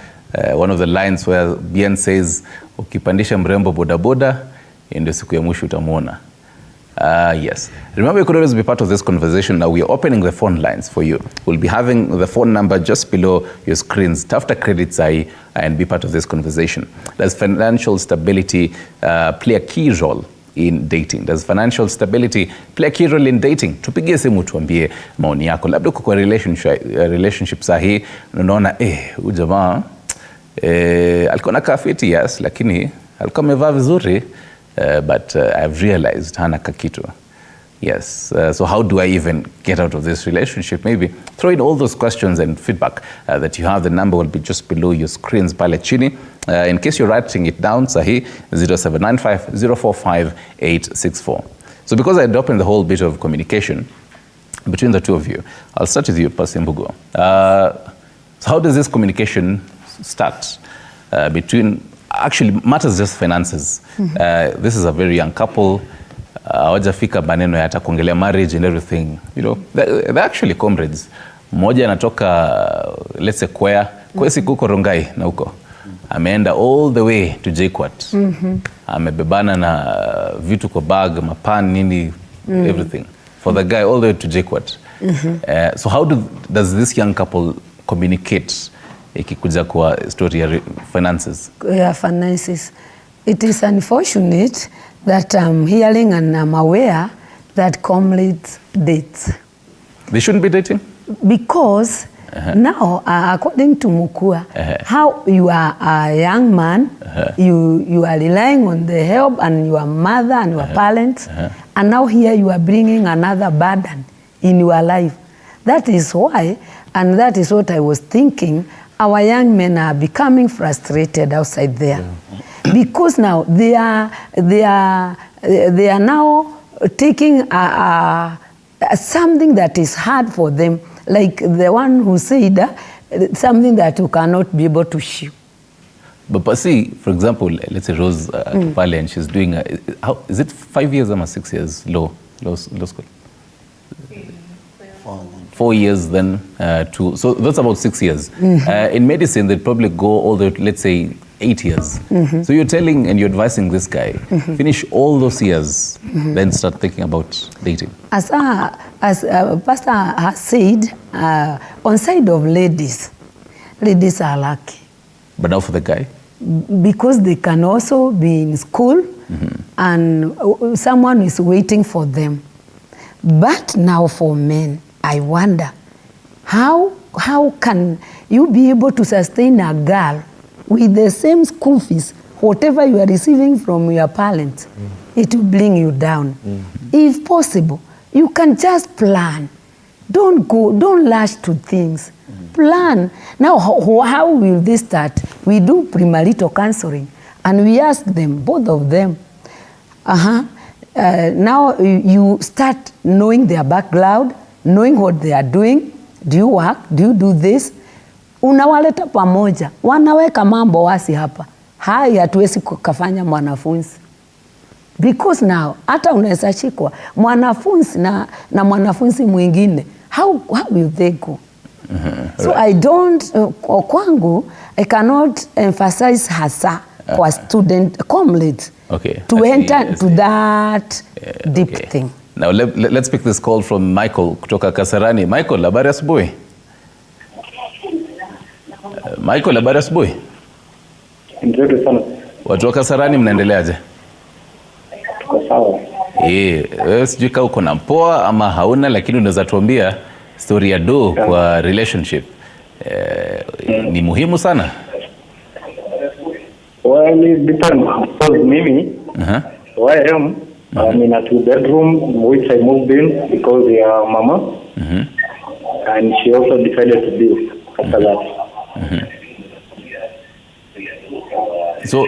One of the lines where Bien says, ukipandisha mrembo boda boda, ndio siku ya mwisho utamuona. Yes. Remember, you could always be part of this conversation. Now, we are opening the phone lines for you. We'll be having the phone number just below your screens. Tafuta credits and be part of this conversation. Does financial stability play a key role in dating? Does financial stability play a key role in dating? Tupigie simu tuambie maoni yako. Labda uko kwa relationship sahi, unaona huyu jamaa alikuwa nakaa fiti, yes, lakini alikuwa amevaa vizuri, but I've realized hana kakitu. Yes. So how do I even get out of this relationship? Maybe throw in all those questions and feedback that you have. The number will be just below your screens pale chini. In case you're writing it down, sahi 0795-045-864. So because I opened the whole bit of communication between the two of you, I'll start with you, Pastor Mbugo. So how does this communication start between, actually matters just finances. This is a very young couple. Hawajafika maneno ya hata kuongelea marriage and everything. You know, they're actually comrades. Mmoja anatoka, let's say, Kwesi kuko Rongai na huko. Ameenda all the way to JKUAT. Amebebana na vitu kwa bag, mapan, nini, everything. For the guy all the way to JKUAT. So how does this young couple communicate ikikuja kwa story ya finances? Yeah, finances. It is unfortunate that I'm hearing and I'm aware that comrades date. They shouldn't be dating? Because now, according to Mukua, how you are a young man, you are relying on the help and your mother and your parents, and now here you are bringing another burden in your life. That is why, and that is what I was thinking, our young men are becoming frustrated outside there. Because now they are now taking something that is hard for them, like the one who said something that you cannot be able to show. But see, for example, let's say Rose Pale, and she's doing is it 5 years or 6 years law school? 4 years, then 2. So that's about 6 years. In medicine, they'd probably go all the, let's say, 8 years. So you're telling and you're advising this guy, finish all those years, then start thinking about dating. As Pastor has said, on side of ladies are lucky. But now for the guy? Because they can also be in school and someone is waiting for them. But now for men, I wonder, how can you be able to sustain a girl with the same school fees, whatever you are receiving from your parents, it will bring you down. If possible, you can just plan. Don't rush to things. Plan. Now, how will they start? We do premarital counseling, and we ask them, both of them, now you start knowing their background, knowing what they are doing. Do you work? Do you do this? Unawaleta pamoja, wanaweka mambo wasi hapa. Haya hatuwezi kufanya mwanafunzi. Because now, hata unaweza shikwa mwanafunzi na mwanafunzi mwingine. How will they go? So I don't, kwangu, I cannot emphasize hasa kwa student comrades to enter to that deep thing. Now let's pick this call from Michael kutoka Kasarani. Michael, habari asubuhi. Michael, habari asubuhi. Nzuri sana. Watu wa Kasarani mnaendeleaje? Tuko sawa. Wewe sijui kama uko na mpoa ama hauna, lakini unaweza tuambia story ya kwa relationship. Ni muhimu sana. Well, it depends. Because mimi, where I am, I'm in a 2-bedroom, which I moved in because they are mama. And she also decided to leave after that. So,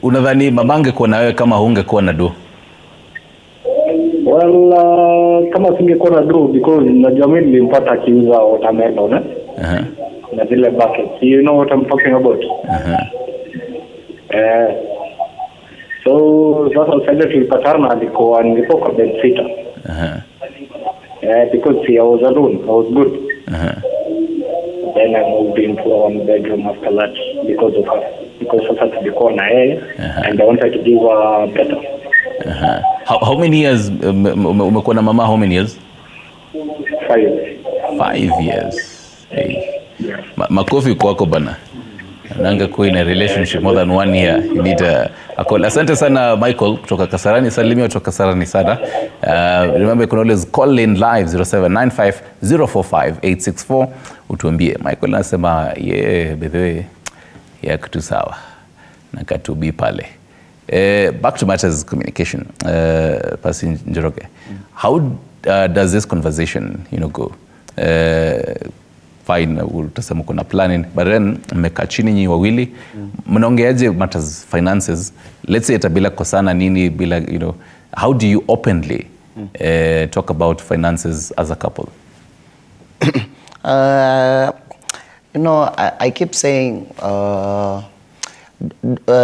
unadhani mamange kwa na wewe kama hungekuwa na do? Well, kama singekuwa na do, because najua mimi nilimpata akiuza watermelon, na zile buckets. You know what I'm talking about? So sasa usaidia tulipatana nilikuwa kwa bed sitter. Because I was alone, I was good. Then I moved into a 1-bedroom after that because of her. Because sasa tulikuwa na yeye and I wanted to give her better. How many years umekuwa na mama? How many years? 5 years. Hey. Makofi kwako bana. Nanga kuwa in a relationship more than 1 year. You need a call. Asante sana Michael kutoka Kasarani. Salimia kutoka Kasarani sana. Remember you can always call in live 0795045864. Utuambie. Michael anasema by the way ya kitu sawa. Na katubi pale. Back to matters communication. Pasi Njoroge. How does this conversation, go? Fine, utasema kuna planning, but then mmekaa chini nyinyi wawili, mnaongeaje matters finances? Let's say bila kosana nini, bila, how do you openly talk about finances as a couple? I keep saying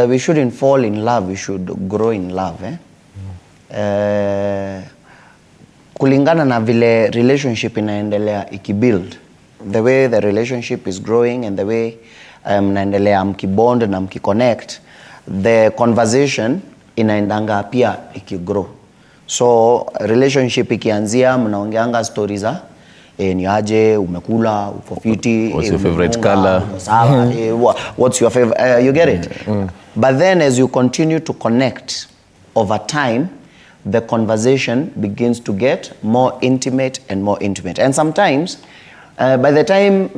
we shouldn't fall in love, we should grow in love. Kulingana na vile relationship inaendelea ikibuild, the way the relationship is growing and the way mnaendelea mkibond na mkiconnect, the conversation inaendanga pia ikigrow. So relationship ikianzia mnaongeanga stories za ni aje, umekula, uko fiti, what's your favorite color, what's your favorite, you get it. But then as you continue to connect over time, the conversation begins to get more intimate and more intimate. And sometimes, by the time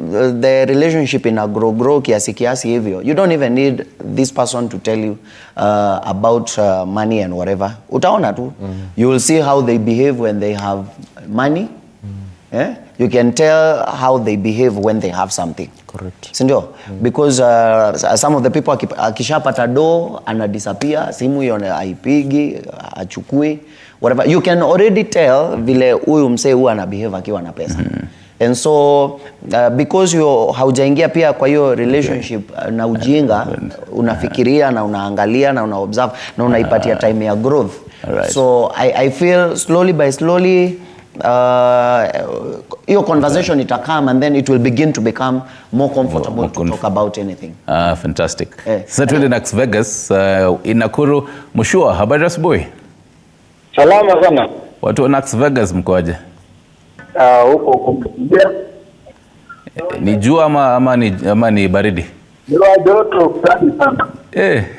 the relationship in a grow kiasi hivyo, you don't even need this person to tell you about money and whatever. Utaona tu. You will see how they behave when they have money. You can tell how they behave when they have something. Correct. Sindio? Because some of the people akishapata do ana disappear, simu hiyo haipigi, achukui, whatever. You can already tell vile huyu msee huwa ana behave akiwa na pesa. And so because haujaingia pia kwa hiyo relationship na ujinga, unafikiria na unaangalia na unaobserve na unaipatia time ya growth. Right. So I feel slowly by slowly your conversation itakam, and then it will begin to become more comfortable to talk about anything. Fantastic. Sasa tuende Las Vegas, in Nakuru. Mushua, habari asubuhi? Salama sana. Watu wa Las Vegas mkoaje? Huko ni jua ama ni baridi? Jua joto kali sana.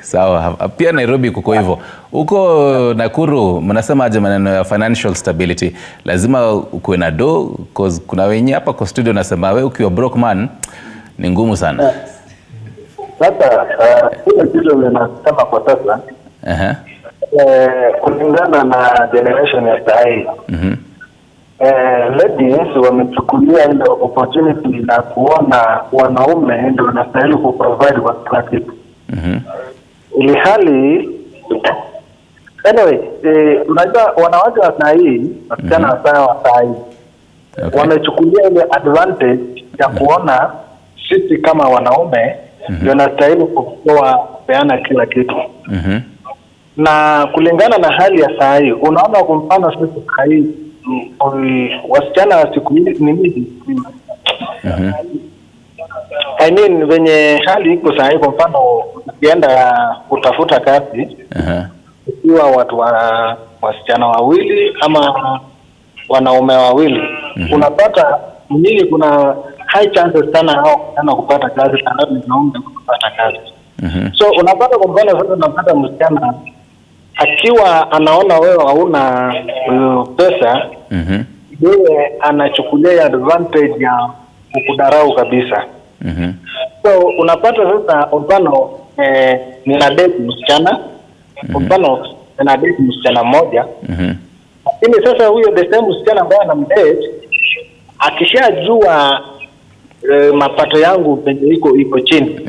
Sawa. Pia Nairobi kuko hivyo. Huko Nakuru mnasema aje maneno ya financial stability? Lazima ukuwe na do, cause kuna wenye hapa kwa studio nasema wewe ukiwa broke man ni ngumu sana. Sasa ile kitu ninasema kwa sasa. Kulingana na generation ya sasa. Ladies wamechukulia ile opportunity na kuona wanaume ndio wanastahili kuprovide kwa kila kitu. Ili hali anyway, unajua wanawake wa saa hii, wasichana wa saa hii, wamechukulia ile advantage ya kuona sisi kama wanaume ndio wanastahili kutoa peana kila kitu. Na kulingana na hali ya saa hii, unaona kwa mfano sisi saa hii wasichana wa siku hizi ni nini? I mean venye hali iko saa hii, kwa mfano ukienda kutafuta kazi, ikiwa watu wasichana wawili ama wanaume wawili, unapata nyingi kuna high chances sana hao kupata kazi sana wanaume kupata kazi. So unapata kwa mfano sasa unapata msichana akiwa anaona wewe hauna pesa, yeye anachukulia advantage ya kukudarau kabisa. So unapata sasa mfano nina date msichana, mfano nina date msichana mmoja, lakini sasa huyo the same msichana ambaye anamdate akishajua mapato yangu penye iko chini,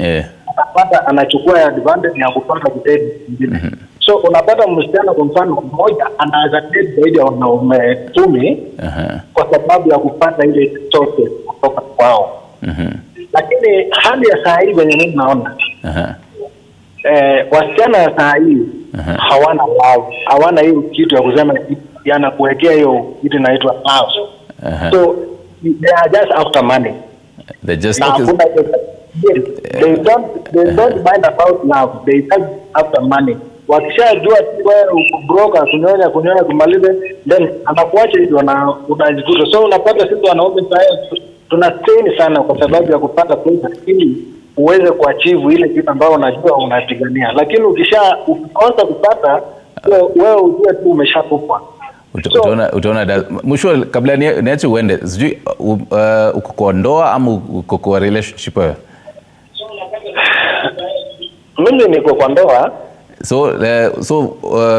unapata anachukua advantage ya kupata date nyingine. So unapata msichana kwa mfano mmoja anaweza date zaidi ya wanaume 10 kwa sababu ya kupata ile chochote kutoka kwao. Lakini hali ya saa hii wenye mimi naona wasichana ya saa hii hawana love, hawana hiyo kitu ya kusema yana kuwekea hiyo kitu inaitwa love. So they are just after money. They just they don't mind about love, they just after money. Wakishajua wewe uko broker, kunyonya kumalize, then anakuacha hivyo na unajikuta. So unapata sisi wanaume sasa tunastrain sana kwa sababu ya kupata pesa ili uweze kuachieve ile kitu ambayo unajua unapigania. Lakini ukikosa kupata wewe ujue tu umeshakufa. Utaona mwisho kabla niache uende, sijui uko kwa ndoa ama uko kwa relationship wewe? Mimi niko kwa ndoa. So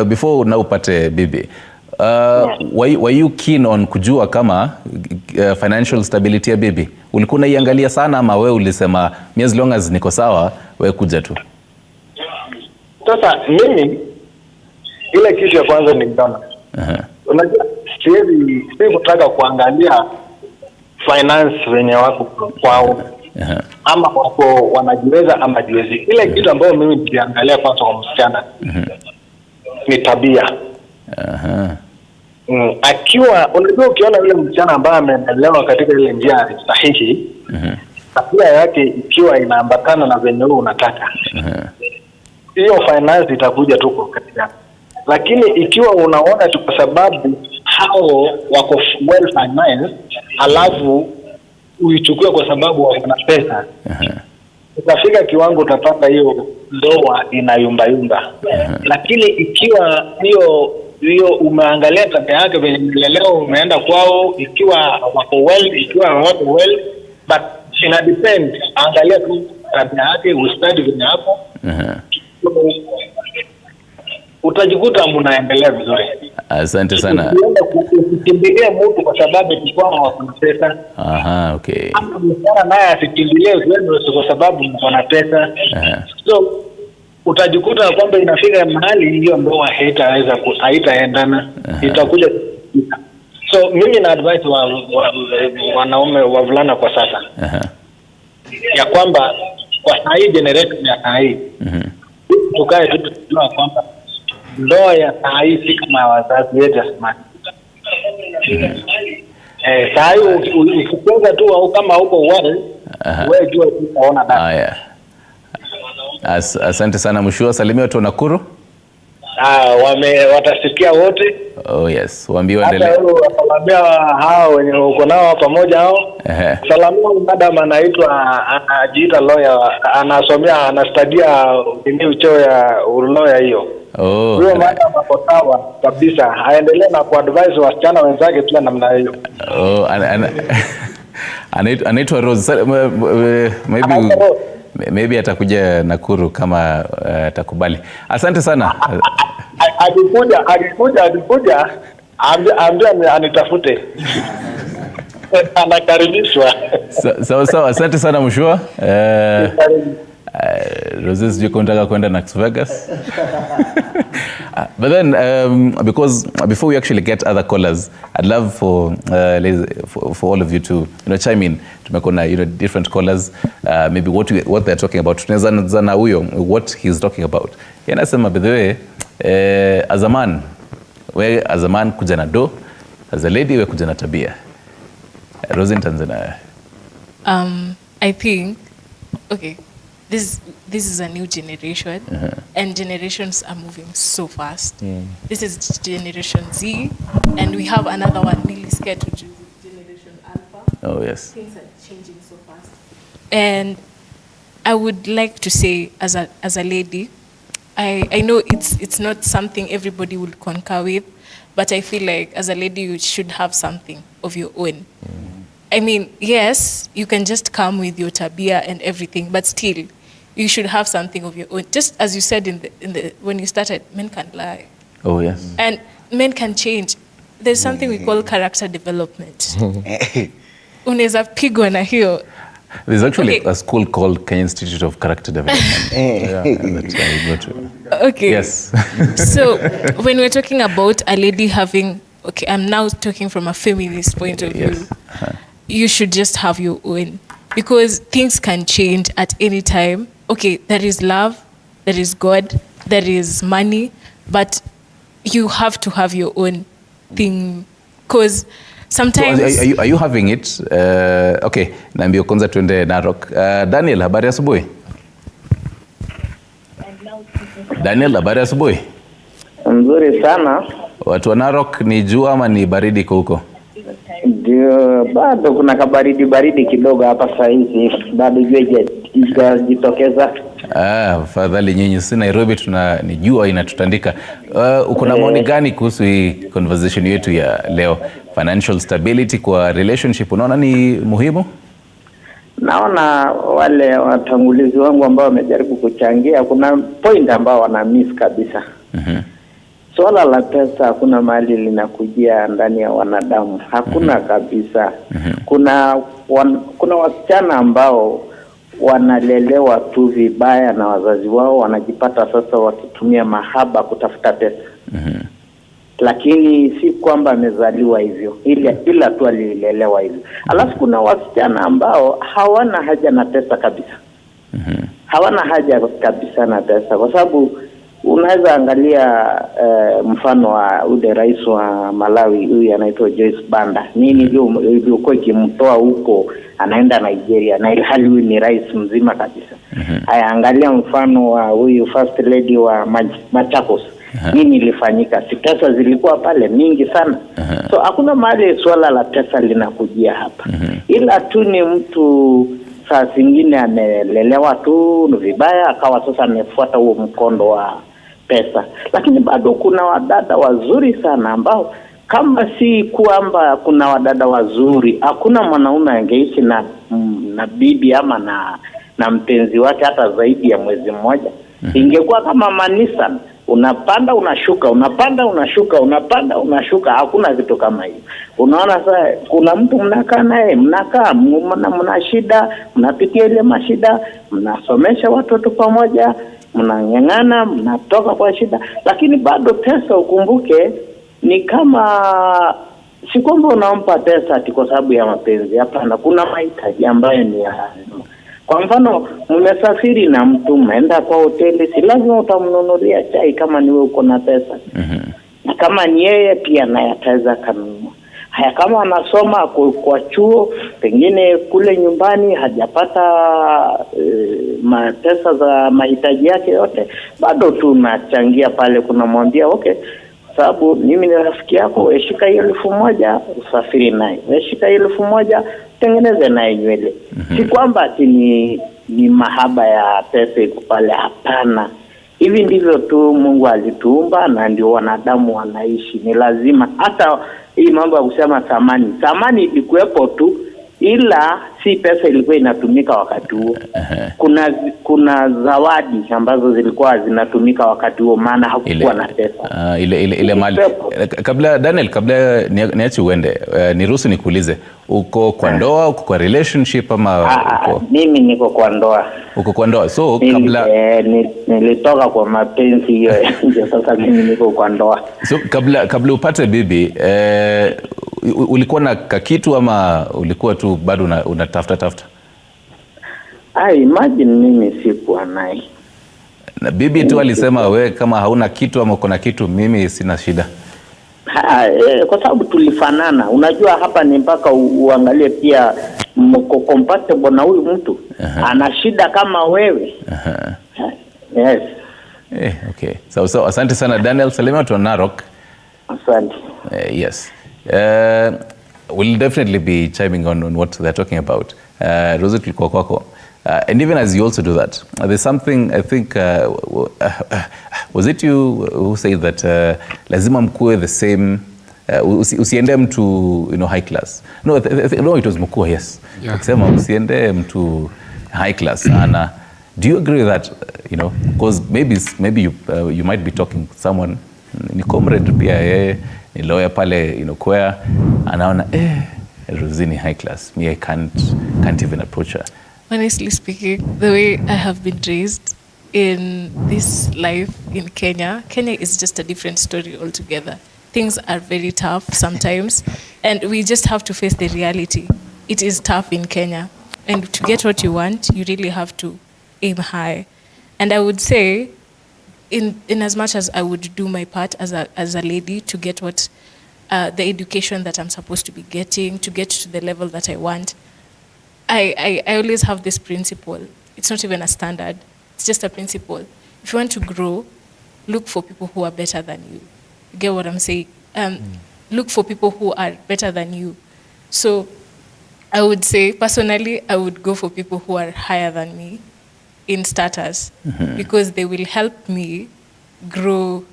before na upate bibi, were you keen on kujua kama financial stability ya bibi? Ulikuwa unaiangalia sana ama wewe ulisema as long as niko sawa wewe kuja tu? Sasa mimi ile kitu ya kwanza niliona. Unajua siwezi kutaka kuangalia finance wenye wako kwao. Ama wako wanajiweza ama jiwezi. Ile kitu ambayo mimi niliangalia kwanza kwa msichana ni tabia. Akiwa unajua ukiona yule msichana ambaye ameelewa katika ile njia sahihi, tabia yake ikiwa inaambatana na venye wewe unataka, hiyo finance itakuja tu kwa katika. Lakini ikiwa unaona tu kwa sababu hao wako well financed, alafu uichukue kwa sababu wana pesa, utafika kiwango utapata hiyo ndoa inayumba. Lakini ikiwa hiyo umeangalia tabia yake venye leo umeenda kwao, ikiwa wako well, ikiwa hawako well, but ina depend, angalia tu tabia yake, ustadi venye hapo, utajikuta mnaendelea vizuri. Asante sana. Usikimbilie mtu kwa sababu tulikuwa na pesa. Okay. Ama msichana naye asikimbilie wewe kwa sababu mko na pesa. So utajikuta kwamba inafika mahali hiyo ndoa haitaendana, itakuja. So mimi na advice wanaume wavulana kwa sasa, ya kwamba kwa hii generation ya hii, tukae tu tujue kwamba ndoa ya hii si kama wazazi wetu zamani. Sasa ukikwenda tu au kama huko wewe jua utaona dada. Asante sana Mshua, salimia watu Nakuru. Watasikia wote. Oh yes, waambie waendelee. Hata waambia hao wenye uko nao pamoja hao. Salamia madam anaitwa anajiita lawyer, anastudia cheo ya lawyer hiyo. Huyo madam hapo sawa kabisa. Aendelee na kuadvise wasichana wenzake pia namna hiyo. Anaitwa Rose. Maybe atakuja Nakuru kama atakubali. Asante sana. Akikuja ambia anitafute. Anakaribishwa. Sawa, asante sana Mshua. Roses, do you contact kwenda Las Vegas? But then, because before we actually get other callers, I'd love for all of you to chime in. Tumekona different callers, maybe what they're talking about. Tunaweza na huyo what he's talking about. Yanasema by the way, as a man, kuja na do, as a lady we kuja na tabia. Rose in Tanzania. I think okay. This is a new generation, and generations are moving so fast. This is Generation Z, and we have another one really scared to do, Generation Alpha. Oh yes. Things are changing so fast. And I would like to say, as a lady, I know it's not something everybody will concur with, but I feel like as a lady you should have something of your own. I mean, yes, you can just come with your tabia and everything, but still, you should have something of your own. Just as you said when you started, men can't lie. Oh yes. And men can change. There's something we call character development. Unaweza pigwa na hiyo. There's actually a school called Kenya Institute of Character Development. Okay. Yes. So when we're talking about a lady having, okay, I'm now talking from a feminist point of view. You should just have your own, because things can change at any time. Okay, there is love, there is God, there is money, but you have to have your own thing, because sometimes... So are you having it? Okay, naambia kwanza tuende Narok. Daniel, habari asubuhi? Daniel, habari asubuhi. Mzuri sana. Watu wa Narok ni jua ama ni baridi huko? Ndio, bado kuna kabaridi kidogo hapa saa hizi. Bado jua haijajitokeza. Fadhali nyinyi, si Nairobi ni jua inatutandika. Uko na maoni gani kuhusu hii conversation yetu ya leo? Financial stability kwa relationship unaona ni muhimu? Naona wale watangulizi wangu ambao wamejaribu kuchangia, kuna point ambao wana miss kabisa. Swala la pesa hakuna mahali linakujia ndani ya wanadamu. Hakuna kabisa. Kuna wasichana ambao wanalelewa tu vibaya na wazazi wao, wanajipata sasa wakitumia mahaba kutafuta pesa. Lakini si kwamba amezaliwa hivyo, ila tu alilelewa hivyo. Alafu kuna wasichana ambao hawana haja na pesa kabisa. Hawana haja kabisa na pesa, kwa sababu unaweza angalia mfano wa ule rais wa Malawi, huyu anaitwa Joyce Banda. Nini ilikuwa ikimtoa huko anaenda Nigeria, na ilhali huyu ni rais mzima kabisa. Haya, angalia mfano wa huyu first lady wa Machakos. Nini ilifanyika? Si pesa zilikuwa pale mingi sana. So hakuna mahali swala la pesa linakujia hapa. Ila tu ni mtu saa zingine amelelewa tu vibaya, akawa sasa amefuata huo mkondo wa pesa. Lakini bado kuna wadada wazuri sana ambao, kama si kwamba kuna wadada wazuri, hakuna mwanaume angeishi na bibi ama na mpenzi wake hata zaidi ya mwezi mmoja. Ingekuwa kama manisa, unapanda unashuka, unapanda unashuka, unapanda unashuka, hakuna kitu kama hiyo. Unaona sasa kuna mtu mnakaa naye, mna shida, mnapitia ile mashida, mnasomesha watoto pamoja, mnang'ang'ana, mnatoka kwa shida, lakini bado pesa, ukumbuke, ni kama si kwamba unampa pesa ati kwa sababu ya mapenzi. Hapana, kuna mahitaji ambayo ni ya lazima. Kwa mfano, mmesafiri na mtu, mnaenda kwa hoteli, si lazima utamnunulia chai kama ni wewe uko na pesa. Na kama ni yeye pia naye ataweza kanunua. Haya, kama anasoma kwa chuo, pengine kule nyumbani hajapata pesa za mahitaji yake yote, bado tunachangia pale, kunamwambia okay, sababu mimi ni rafiki yako, shika hiyo 1,000 usafiri naye, shika hiyo 1,000 tengeneze naye nywele. Si kwamba ati ni mahaba ya pesa iko pale, hapana. Hivi ndivyo tu Mungu alituumba na ndio wanadamu wanaishi. Ni lazima, hata hii mambo ya kusema thamani ilikuwepo tu, ila si pesa ilikuwa inatumika wakati huo. Kuna zawadi ambazo zilikuwa zinatumika wakati huo, maana hakukuwa na pesa. Ile mali. Kabla Daniel, kabla niache uende, niruhusu nikuulize, uko kwa ndoa, uko kwa relationship ama uko? Mimi niko kwa ndoa. Uko kwa ndoa. So kabla nilitoka kwa mapenzi hiyo, ndio sasa mimi niko kwa ndoa. So kabla upate bibi, ulikuwa na kitu ama ulikuwa tu bado unatafuta? Imagine mimi sikuwa naye. Na bibi tu alisema we kama hauna kitu ama uko na kitu, mimi sina shida. Kwa sababu tulifanana. Unajua hapa ni mpaka uangalie pia mko compatible na huyu mtu. Ana shida kama wewe. Yes. Okay. So asante sana Daniel. Salimia tu Narok. Asante. Yes. We'll definitely be chiming on what they're talking about. Rosie tulikuwa kwako. And even as you also do that, there's something I think, was it you who said that lazima mkuwe the same, usiende mtu high class? No, it was Mkua, yes. Akisema usiende mtu high class. Ana, do you agree with that? Because maybe you might be talking to someone, ni comrade pia yeye, ni lawyer pale kwea, anaona Rosie ni high class, me I can't even approach her. Honestly speaking, the way I have been raised in this life in Kenya is just a different story altogether. Things are very tough sometimes, and we just have to face the reality. It is tough in Kenya, and to get what you want, you really have to aim high. And I would say, in as much as I would do my part as a lady to get what the education that I'm supposed to be getting, to get to the level that I want, I always have this principle. It's not even a standard. It's just a principle. If you want to grow, look for people who are better than you. You get what I'm saying? Look for people who are better than you. So I would say, personally, I would go for people who are higher than me in status, because they will help me grow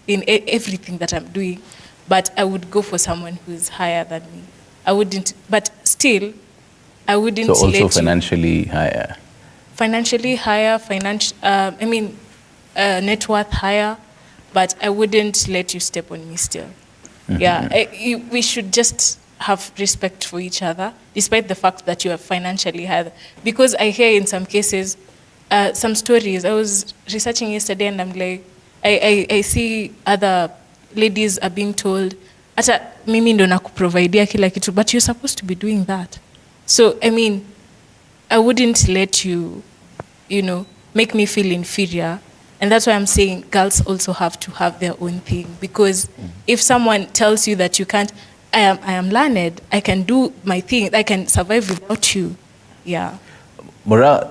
in everything that I'm doing. But I would go for someone who's higher than me. I wouldn't, but still, I wouldn't. So also financially higher. Financially higher, net worth higher, but I wouldn't let you step on me still. Yeah, we should just have respect for each other, despite the fact that you are financially higher. Because I hear in some cases, some stories. I was researching yesterday, and I'm like, I see other ladies are being told, ata mimi ndo nakuprovidea kila kitu, but you're supposed to be doing that. So, I wouldn't let you, make me feel inferior. And that's why I'm saying girls also have to have their own thing. Because if someone tells you that you can't, I am learned, I can do my thing, I can survive without you. Yeah. Mora,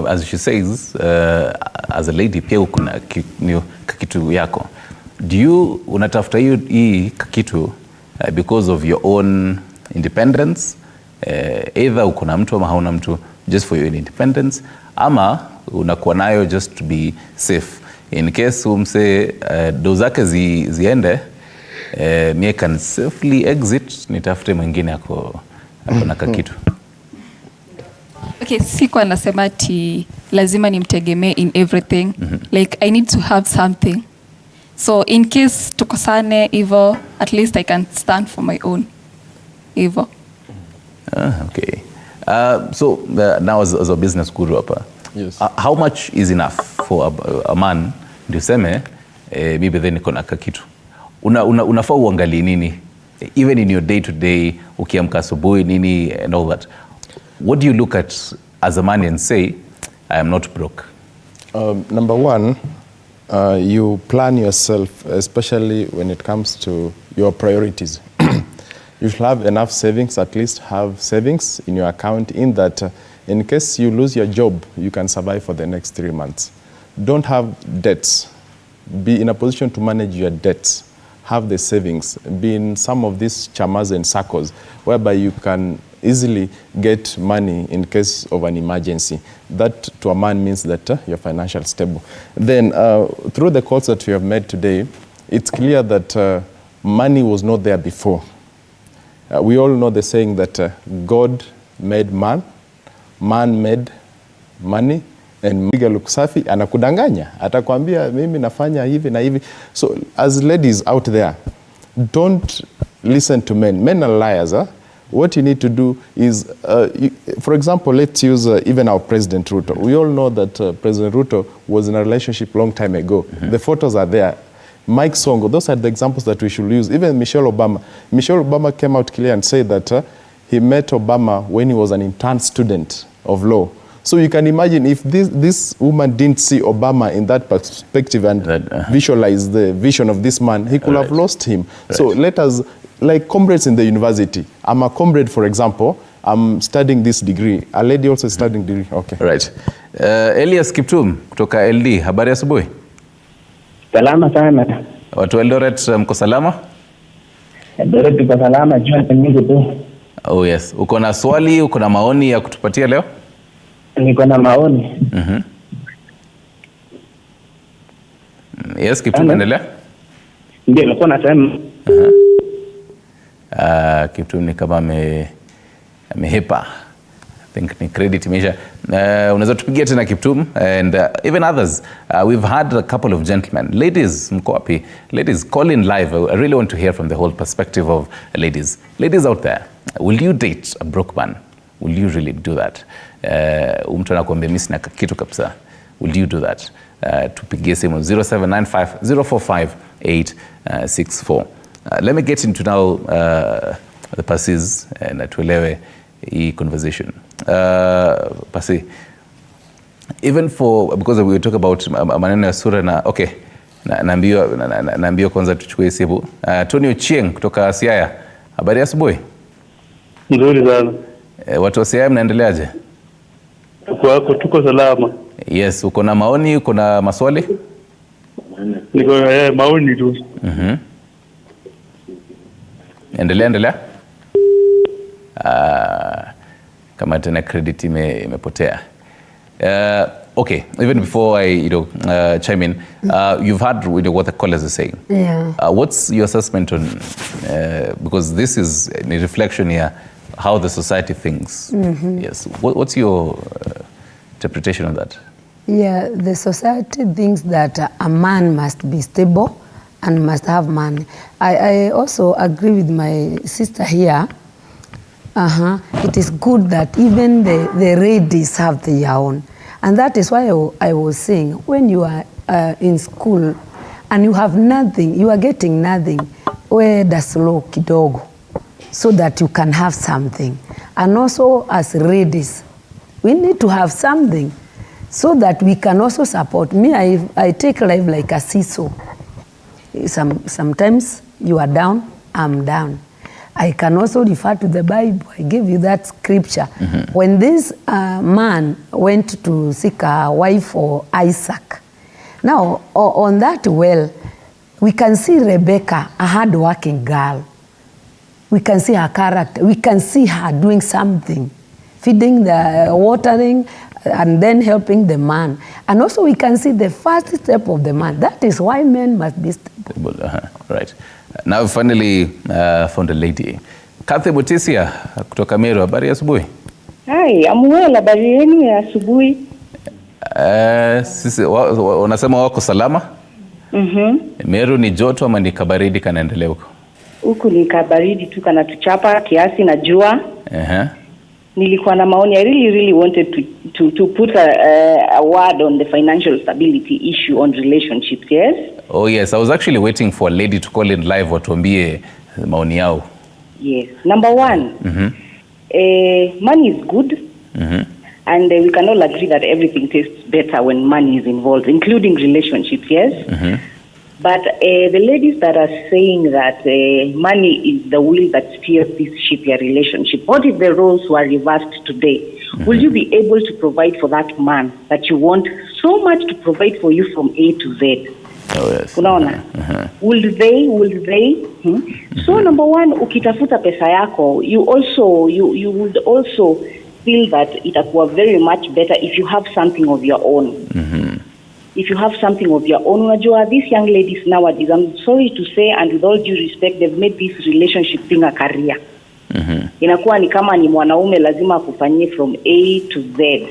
as she says, as a lady, pia ukuna kakitu yako. Do you unatafuta hii kakitu because of your own independence? Either ukuna mtu ama hauna mtu just for your independence, ama unakuwa nayo just to be safe. In case umse dozake ziende, mie can safely exit, nitafute mwingine ako na kakitu. Okay, sikuwa nasema ati lazima nimtegemee in everything. Like, I need to have something. So in case tukosane hivyo, at least I can stand for my own. Hivyo. Okay. So now as a business guru hapa, yes. How much is enough for a man ndio seme maybe then niko na kakitu? Unafaa uangalie nini? Even in your day to day, ukiamka asubuhi nini and all that. What do you look at as a man and say, I am not broke? Number one, you plan yourself, especially when it comes to your priorities. You should have enough savings, at least have savings in your account, in that in case you lose your job, you can survive for the next 3 months. Don't have debts. Be in a position to manage your debts. Have the savings. Be in some of these chamas and circles whereby you can easily get money in case of an emergency. That to a man means that you're financially stable. Then through the calls that we have made today, it's clear that money was not there before. We all know the saying that God made man, man made money, and mpiga luksafi anakudanganya, atakwambia mimi nafanya hivi na hivi. So as ladies out there, don't listen to men. Men are liars. Huh? What you need to do is, for example, let's use even our President Ruto. We all know that President Ruto was in a relationship long time ago. The photos are there. Mike Songo, those are the examples that we should use. Even Michelle Obama. Michelle Obama came out clear and said that he met Obama when he was an intern student of law. So you can imagine if this woman didn't see Obama in that perspective and visualize the vision of this man, he could have lost him. So let us, like comrades in the university. I'm a comrade, for example. I'm studying this degree. A lady also is studying degree. Okay. Right. Elias Kiptum kutoka LD. Habari asubuhi. Salama sana. Watu Eldoret mko salama? Eldoret tuko salama, jua nyingi tu. Oh yes. Uko na swali, uko na maoni ya kutupatia leo? Niko na maoni. Yes, Kiptum, endelea. Ndio nilikuwa nasema. Kiptum ni kama amehepa. I think ni credit imeisha. Unaweza tupigia tena Kiptum and even others. We've had a couple of gentlemen. Ladies, mko wapi? Ladies, call in live. I really want to hear from the whole perspective of ladies. Ladies out there, will you date a broke man? Will you really do that? Mtu anakuambia mimi sina kitu kabisa. Will you do that? Tupigie simu 0795 045 864. Let me get into now the passes and tuelewe hii conversation. Pasi, even for, because we talk about maneno ya sura na, okay, naambiwa kwanza tuchukue simu. Tony Ochieng kutoka Siaya. Habari ya asubuhi? Nzuri sana. Watu wa Siaya mnaendeleaje? Tuko salama. Yes, uko na maoni, uko na maswali? Niko maoni tu. Endelea. Kama tena credit imepotea. Okay, even before I chime in, you've heard what the callers are saying. Yeah. What's your assessment on, because this is a reflection here, how the society thinks. Yes. What's your interpretation of that? Yeah, the society thinks that a man must be stable and must have money. I also agree with my sister here. It is good that even the ladies have their own. And that is why I was saying, when you are in school and you have nothing, you are getting nothing, weda slow kidogo, so that you can have something. And also as ladies, we need to have something so that we can also support. Me, I take life like a seesaw. Sometimes you are down, I'm down. I can also refer to the Bible. I give you that scripture. When this man went to seek a wife for Isaac, now on that well, we can see Rebecca, a hard-working girl. We can see her character. We can see her doing something, feeding, watering, and then helping the man. And also we can see the first step of the man. That is why men must be stable. Right. Now finally found a lady. Kathy Mutisia kutoka Meru, habari ya asubuhi? Hai, amuela, habari yenu ya asubuhi? Sisi unasema wako salama? Meru ni joto ama ni kabaridi kanaendelea huko? Huku ni kabaridi tu kanatuchapa kiasi na jua. Nilikuwa na maoni. I really wanted to put a word on the financial stability issue on relationships, yes? Oh yes, I was actually waiting for a lady to call in live watuambie maoni yao. Yes. Number one, money is good. And we can all agree that everything tastes better when money is involved, including relationships, yes? But the ladies that are saying that money is the wheel that steers this ship, your relationship, what if the roles were reversed today? Will you be able to provide for that man that you want so much to provide for you from A to Z? Oh yes. Unaona? Will they? So number one, ukitafuta pesa yako, you would also feel that itakuwa very much better if you have something of your own. If you have something of your own. Unajua, these young ladies nowadays, I'm sorry to say, and with all due respect, they've made this relationship thing a career. Inakuwa ni kama ni mwanaume lazima akufanyie from A to Z.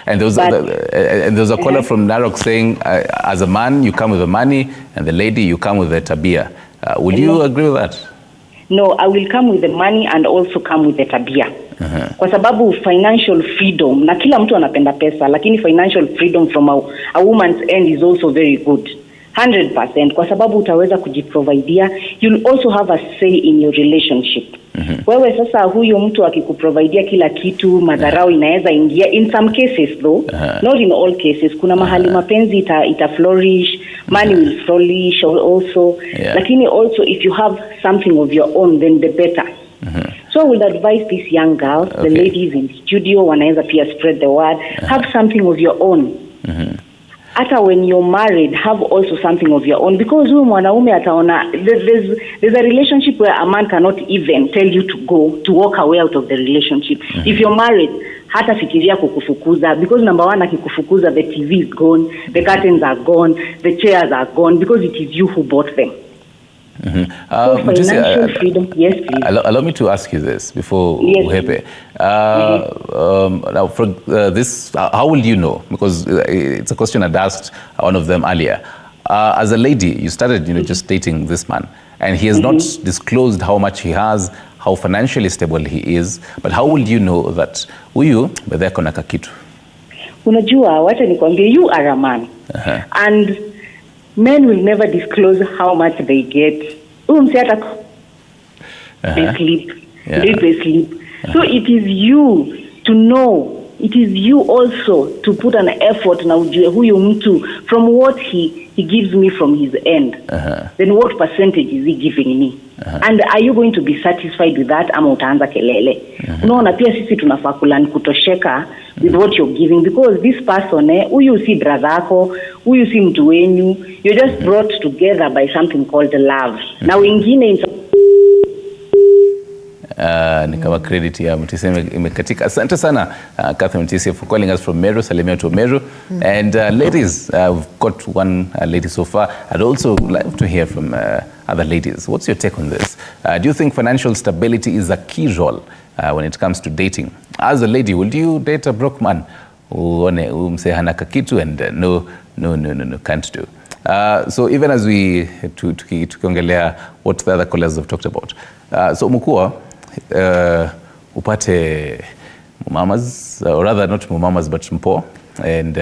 And there was a caller from Narok saying, as a man, you come with the money, and the lady, you come with the tabia. Would you agree with that? No, I will come with the money and also come with the tabia. Kwa sababu financial freedom, na kila mtu anapenda pesa, lakini financial freedom from a woman's end is also very good. 100%. Kwa sababu utaweza kujiprovidea, you'll also have a say in your relationship. Wewe sasa huyo mtu akikuprovidea kila kitu, madharau inaweza ingia. In some cases though, not in all cases. Kuna mahali mapenzi ita flourish, money will flourish also. Lakini also if you have something of your own, then the better. So I would advise these young girls, the ladies in studio, wanaweza pia spread the word, have something of your own. Hata when you're married, have also something of your own, because huyu mwanaume ataona there's a relationship where a man cannot even tell you to walk away out of the relationship. If you're married, hata fikiria kukufukuza, because number one, akikufukuza, the TV is gone, the curtains are gone, the chairs are gone, because it is you who bought them. So financial freedom, yes, please. Allow me to ask you this before Uhepe. Now, for this, how will you know? Because it's a question I'd asked one of them earlier. As a lady, you started, just dating this man, and he has not disclosed how much he has, how financially stable he is. But how will you know that huyu bedhe kona kakitu? Unajua, wacha nikwambie, you are a man, and men will never disclose how much they get. They sleep. They sleep. So it is you to know. It is you also to put an effort na ujue huyu mtu from what he gives me from his end. Then what percentage is he giving me? And are you going to be satisfied with that ama utaanza kelele? Unaona, pia sisi tunafaa kutosheka with what you're giving, because this person huyu si brother yako, huyu si mtu wenyu. You're just brought together by something called love. Na wengine ni kama credit ya Mtise imekatika. Asante sana Catherine Mtise for calling us from Meru. Salimia to Meru. And ladies, we've got one lady so far. I'd also like to hear from other ladies. What's your take on this? Do you think financial stability is a key role when it comes to dating? As a lady, would you date a broke man? Umse hana kakitu and no, can't do. So even as we tukiongelea what the other callers have talked about. So Mukua, upate mumamas, or rather not mumamas but mpo, and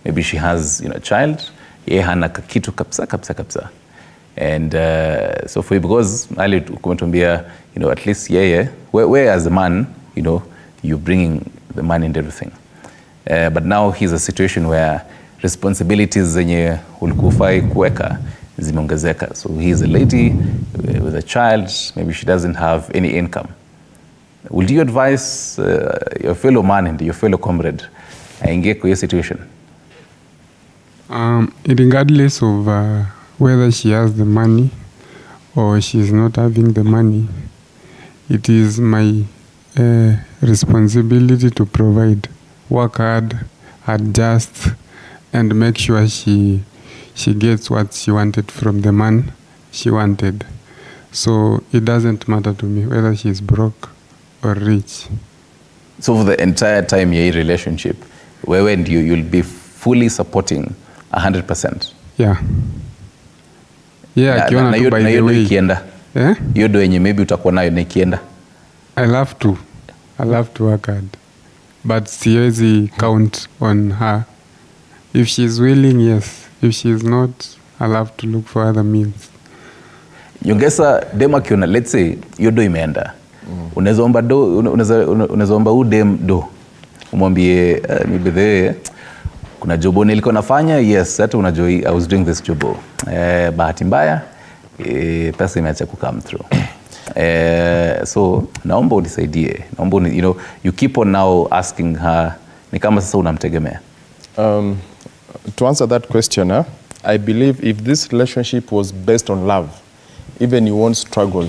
maybe she has a child, ye hana kakitu kapsa. And so for you, because ali kumetuambia, at least where as a man, you're bringing the money and everything. But now he's a situation where responsibilities zenye ulikufai kuweka zimeongezeka. So he's a lady with a child, maybe she doesn't have any income. Would you advise your fellow man and your fellow comrade aingie kwa hiyo situation? Regardless of whether she has the money or she's not having the money, it is my responsibility to provide, work hard, adjust, and make sure she gets what she wanted from the man she wanted. So it doesn't matter to me whether she's broke or rich. So for the entire time your relationship, when you'll be fully supporting 100%? Yeah. Yeah, na by the way ikienda. Hiyo ndo yenye maybe utakuwa nayo na ikienda. I love to work hard. But siwezi count on her. If she's willing, yes. If she's not, I'll have to look for other means. Nyongesa dema kiona, let's say hiyo do imeenda. Unaweza omba u dem do. Umwambie maybe kuna jobo nilikuwa nafanya, yes, hata unajua I was doing this jobo. Bahati mbaya pesa imeacha ku come through. So naomba unisaidie. Naomba you keep on now asking her, ni kama sasa unamtegemea. To answer that question, I believe if this relationship was based on love, even you won't struggle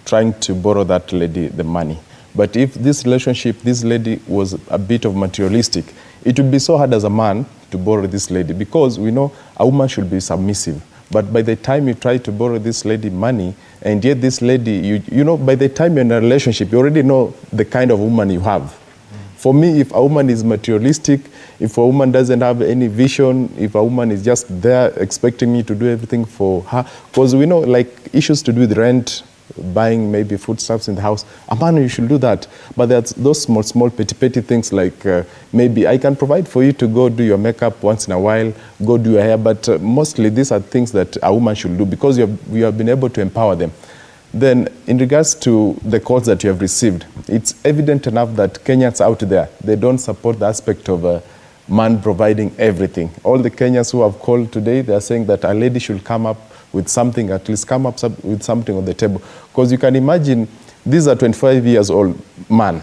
trying to borrow that lady the money. But if this relationship, this lady was a bit of materialistic, it would be so hard as a man to borrow this lady, because we know a woman should be submissive. But by the time you try to borrow this lady money, and yet this lady, by the time you're in a relationship, you already know the kind of woman you have. For me, if a woman is materialistic, if a woman doesn't have any vision, if a woman is just there expecting me to do everything for her, because we know like issues to do with rent, buying maybe foodstuffs in the house, a man, you should do that. But there's those small petty things like maybe I can provide for you to go do your makeup once in a while, go do your hair, but mostly these are things that a woman should do because we have been able to empower them. Then in regards to the calls that you have received, it's evident enough that Kenyans out there, they don't support the aspect of a man providing everything. All the Kenyans who have called today, they are saying that a lady should come up with something, at least come up with something on the table. Because you can imagine, these are 25 years old man,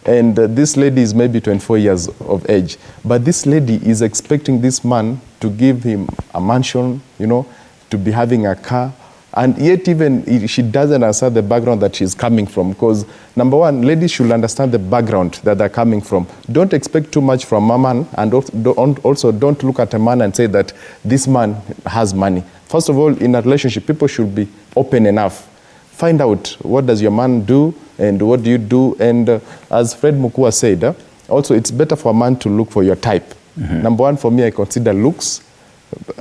and this lady is maybe 24 years of age. But this lady is expecting this man to give him a mansion, to be having a car, and yet even she doesn't understand the background that she's coming from. Because number one, ladies should understand the background that they're coming from. Don't expect too much from a man, and also don't look at a man and say that this man has money. First of all, in a relationship, people should be open enough. Find out, what does your man do and what do you do? And as Fred Mukua said, also it's better for a man to look for your type. Number one, for me, I consider looks,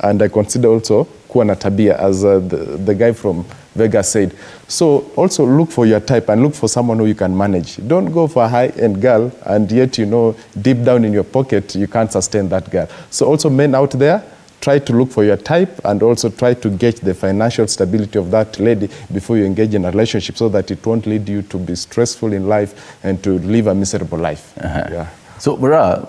and I consider also kuwa na tabia, as the guy from Vegas said. So also look for your type and look for someone who you can manage. Don't go for a high-end girl and yet deep down in your pocket you can't sustain that girl. So also men out there, try to look for your type and also try to gauge the financial stability of that lady before you engage in a relationship, so that it won't lead you to be stressful in life and to live a miserable life. Yeah. So Bara,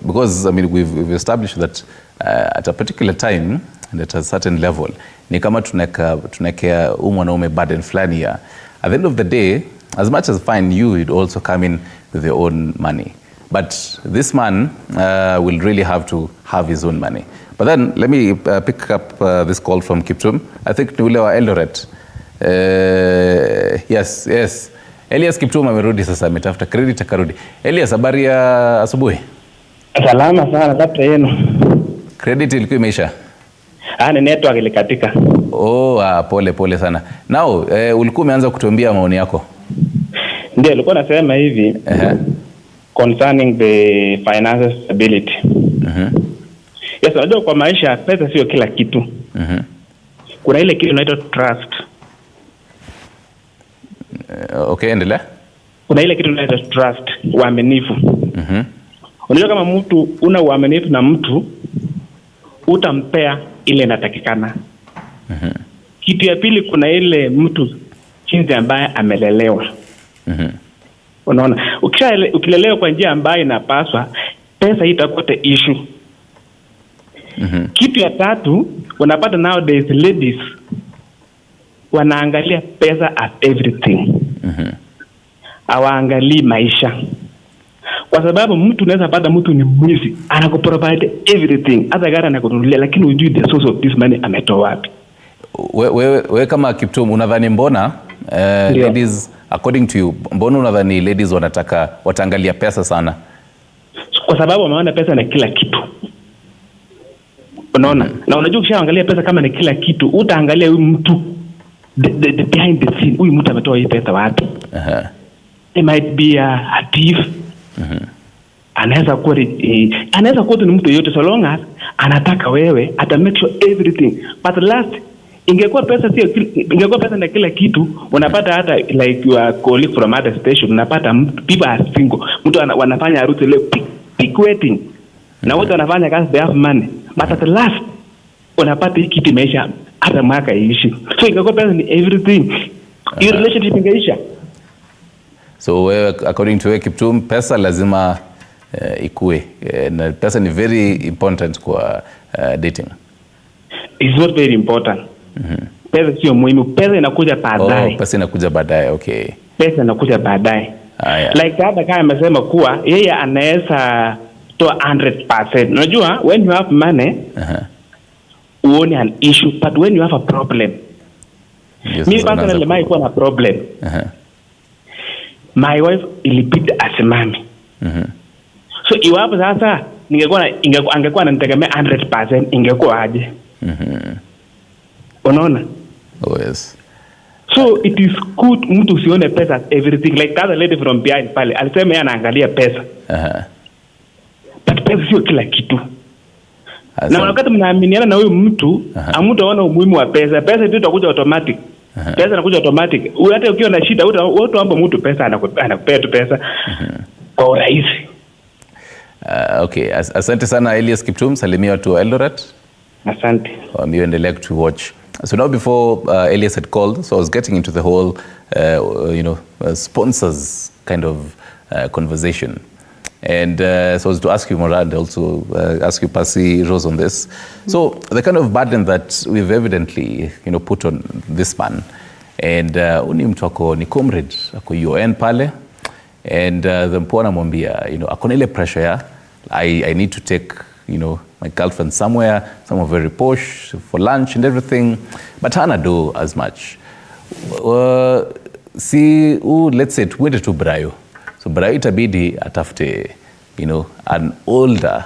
because we've established that at a particular time and at a certain level, ni kama tunekea mwanaume burden fulani ya. At the end of the day, as much as fine, you'd also come in with your own money. But this man will really have to have his own money. But then let me pick up this call from Kiptum. I think ni ule wa Eldoret. Yes. Elias Kiptum amerudi sasa, ametafuta credit akarudi. Elias, habari ya asubuhi? Salama sana, labda yenu. Credit ilikuwa imeisha? Ni network ilikatika. Pole sana. Now, ulikuwa umeanza kutuambia maoni yako. Ndio, nilikuwa nasema hivi. Concerning the financial stability. Yes, unajua kwa maisha pesa sio kila kitu. Kuna ile kitu inaitwa trust. Okay, endelea. Kuna ile kitu inaitwa trust, uaminifu. Unajua kama mtu una uaminifu na mtu, utampea ile inatakikana. Kitu ya pili, kuna ile mtu jinsi ambaye amelelewa. Unaona, ukilelewa kwa njia ambayo inapaswa, pesa hii itakuwa issue. Kitu ya tatu, unapata nowadays ladies wanaangalia pesa as everything. Hawaangalii maisha. Kwa sababu mtu unaweza pata mtu ni mwizi, anakuprovide everything, hata gari anakununulia, lakini hujui the source of this money ametoa wapi. Wewe kama Kiptum unadhani mbona ladies, according to you, mbona unadhani ladies wataangalia pesa sana? Kwa sababu wameona pesa ni kila kitu. Unaona? Na unajua ukishaangalia pesa kama ni kila kitu, utaangalia huyu mtu the behind the scene. Huyu mtu ametoa hii pesa wapi? It might be a thief. Anaweza kuwa ni mtu yote, so long as anataka wewe, ata make sure everything. But last, ingekuwa pesa na kila kitu, unapata hata like your colleague from other station, unapata people are single. Mtu wanafanya harusi leo, pick wedding. Na wote wanafanya kazi, they have money. But at last, unapata hii kitu imeisha, hata mwaka iishi. So ingekuwa pesa ni everything, your relationship ingeisha. So according to Kiptum, pesa lazima ikue. Na pesa ni very important kwa dating. It's not very important. Pesa sio muhimu. Pesa inakuja baadaye. Pesa inakuja baadaye, okay. Pesa inakuja baadaye. Like hata kama amesema kuwa yeye anaweza toa 100%. Unajua when you have money, uone an issue, but when you have a problem. Mimi personally nilikuwa na problem. My wife ilibidi asimame. So iwapo sasa angekuwa ananitegemea 100%, ingekuwa aje? Unaona? Yes. So it is good mtu usione pesa as everything. Like that lady from behind pale, alisema yeye anaangalia pesa. But pesa sio kila kitu. Na wakati mnaaminiana na huyu mtu, hamtaona umuhimu wa pesa. Pesa ndio itakuja automatic. Pesa inakuja automatic. Hata ukiwa na shida, utaomba mtu pesa, anakupea tu pesa. Kwa urahisi. Okay, asante sana Elias Kiptum, salimia watu wa Eldoret. Asante. Endelea to watch. So now before Elias had called, so I was getting into the whole, sponsors kind of conversation. And so I was to ask you, Morad, also ask you, Pasi Rose, on this. So the kind of burden that we've evidently, put on this man, and uni mtu ako ni comrade, ako UN pale, and the mpona mwambia, akona ile pressure ya, I need to take, my girlfriend somewhere very posh for lunch and everything, but hana do as much. Let's say tuende tu Brayo. So Brayo itabidi atafute, an older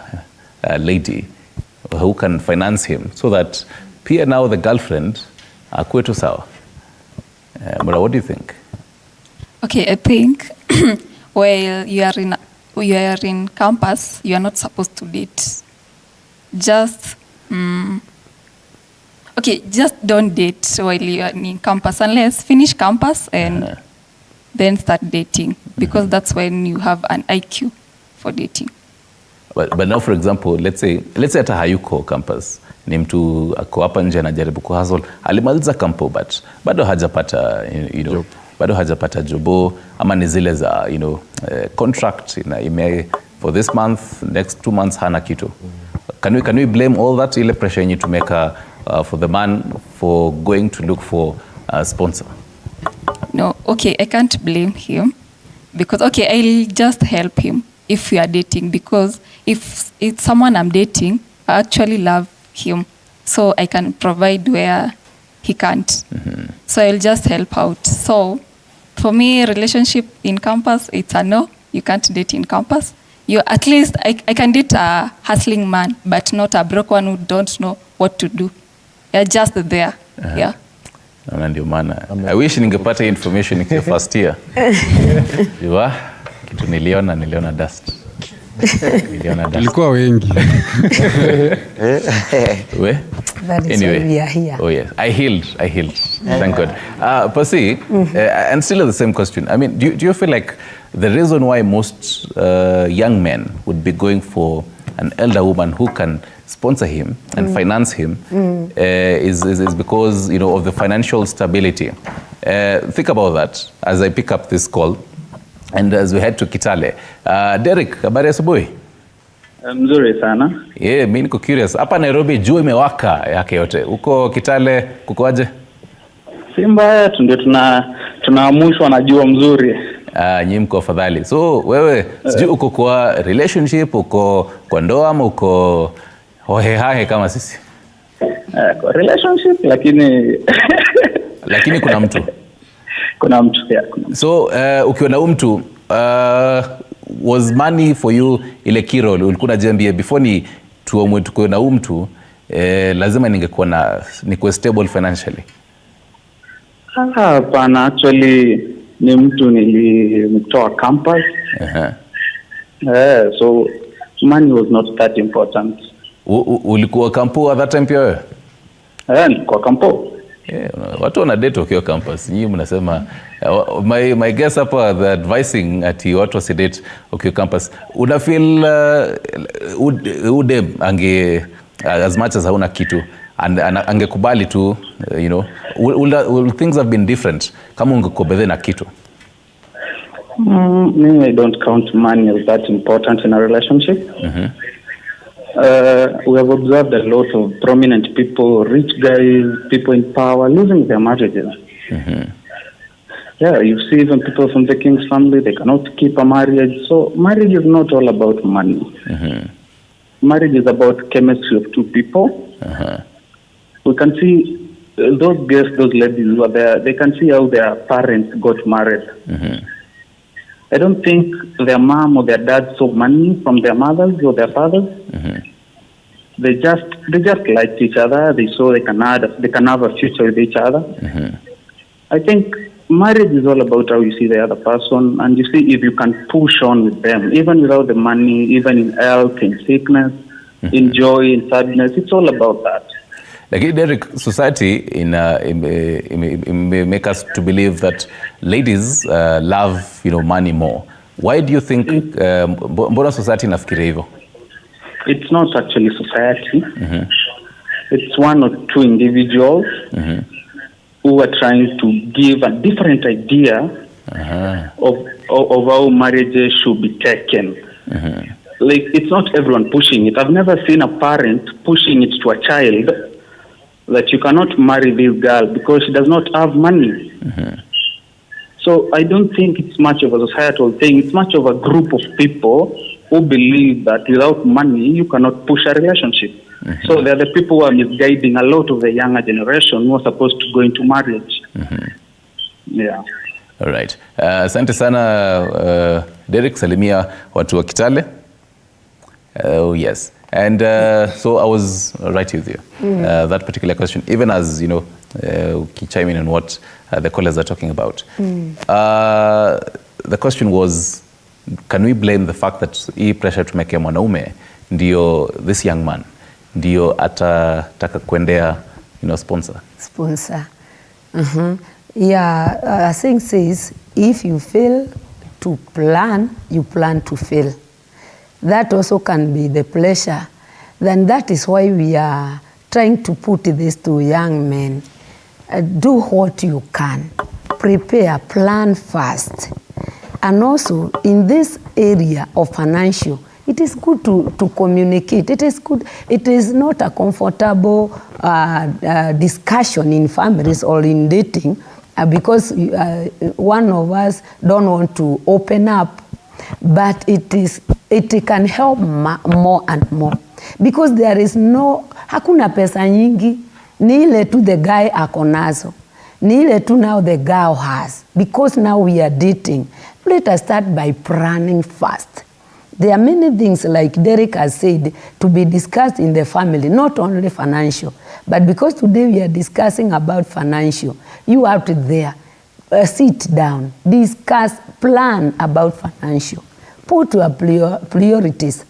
lady who can finance him, so that pia now the girlfriend akuwe tu sawa. Mura, what do you think? Okay, I think while you are in campus, you are not supposed to date. Just don't date while you are in campus, unless finish campus and then start dating, because that's when you have an IQ for dating. But now, for example, let's say hata hayuko campus, ni mtu ako hapa nje anajaribu kuhustle, alimaliza kampo but bado hajapata bado hajapata jobo, ama ni zile za contract for this month, next 2 months hana kitu. Can we blame all that, ile pressure yenye tumeka for the man for going to look for a sponsor? No, okay, I can't blame him, because I'll just help him. if we are dating, because if it's someone I'm dating, I actually love him, so I can provide where he can't. So I'll just help out. So for me, relationship in campus, it's a no. You can't date in campus. You at least I can date a hustling man, but not a broke one who don't know what to do. You're just there. Yeah. Na ndio maana I wish ningepata information nikiwa first year. Jua kitu niliona dust. Ilikuwa wengi. We? That is Anyway. why we are here. Oh yes, I healed. Thank God. Percy, and still the same question. I mean, do you feel like the reason why most young men would be going for an elder woman who can sponsor him and finance him is because, you know, of the financial stability? Think about that as I pick up this call and as we head to Kitale. Derek, habari asubuhi? Mzuri sana. Yeah, mimi niko curious. Hapa Nairobi jua imewaka yake yote. Huko Kitale kukoaje? Si mbaya, ndio tunaamushwa na jua mzuri. Nyinyi mko afadhali. So wewe sijui uko kwa relationship, uko kwa ndoa ama uko hohehahe kama sisi? Kwa relationship lakini lakini kuna mtu. Kuna mtu yeah. So ukiwa na mtu was money for you ile kiro ulikuwa unajiambia before ni tuomwe tuko na mtu lazima nikuwe stable financially? Hapana, actually ni mtu nilimtoa campus. So money was not that important. Ulikuwa kampo at that time pia wewe? Nilikuwa kampo. Yeah, watu wana date wakiwa campus. Nyinyi mnasema my guess hapa the advising ati watu wasidate wakiwa campus. Una feel udem ange as much as hauna kitu angekubali tu, you know, will things have been different kama ungekubali na kitu? I don't count money as that important in a relationship. We have observed a lot of prominent people, rich guys, people in power, losing their marriages. Yeah, you see even people from the king's family, they cannot keep a marriage. So marriage is not all about money. Marriage is about chemistry of two people. We can see those girls, those ladies who are there, they can see how their parents got married. I don't think their mom or their dad saw money from their mothers or their fathers. They just liked each other. They saw they can have a future with each other. I think marriage is all about how you see the other person, and you see if you can push on with them, even without the money, even in health, in sickness, in joy, in sadness. It's all about that. Like Derek, society make us to believe that ladies love, you know, money more. Why do you think mbona society inafikiria hivyo? It's not actually society. It's one or two individuals who are trying to give a different idea of how marriages should be taken. Like, it's not everyone pushing it. I've never seen a parent pushing it to a child that you cannot marry this girl because she does not have money. So I don't think it's much of a societal thing. It's much of a group of people who believe that without money, you cannot push a relationship. So they're the people who are misguiding a lot of the younger generation who are supposed to go into marriage. Yeah. All right. Asante sana Derek, salimia watu wa Kitale. Oh yes. And so I was right with you. That particular question, even as, you know, chime in on what the callers are talking about. The question was, can we blame the fact that hii pressure tumekea mwanaume ndio this young man ndio atataka kuendea, you know, sponsor? Yeah, I think says if you fail to plan, you plan to fail. That also can be the pressure. Then that is why we are trying to put this to young men. Do what you can. Prepare, plan fast. And also, in this area of financial, it is good to communicate. It is good. It is not a comfortable discussion in families or in dating because one of us don't want to open up. But it is it can help more and more because there is no, hakuna pesa nyingi, ni ile tu the guy akonazo, ni ile tu now the girl has, because now we are dating. Let us start by planning first. There are many things, like Derek has said, to be discussed in the family, not only financial, but because today we are discussing about financial, you out there, sit down, discuss, plan about financial, put your priorities.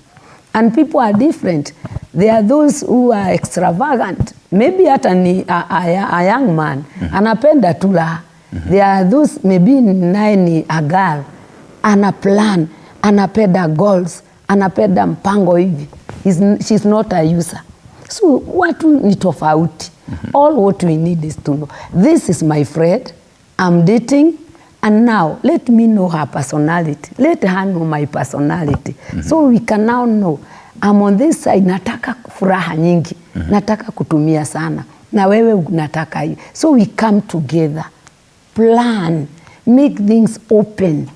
And people are different. There are those who are extravagant. Maybe hata ni a young man, anapenda tu la. There are those, maybe naye ni a girl, ana plan, anapenda goals, anapenda mpango hivi. She's not a user. So watu ni tofauti. All what we need is to know, this is my friend, I'm dating, and now let me know her personality. Let her know my personality. So we can now know, I'm on this side, nataka furaha nyingi, nataka kutumia sana, na wewe unataka hii. So we come together, plan, make things open,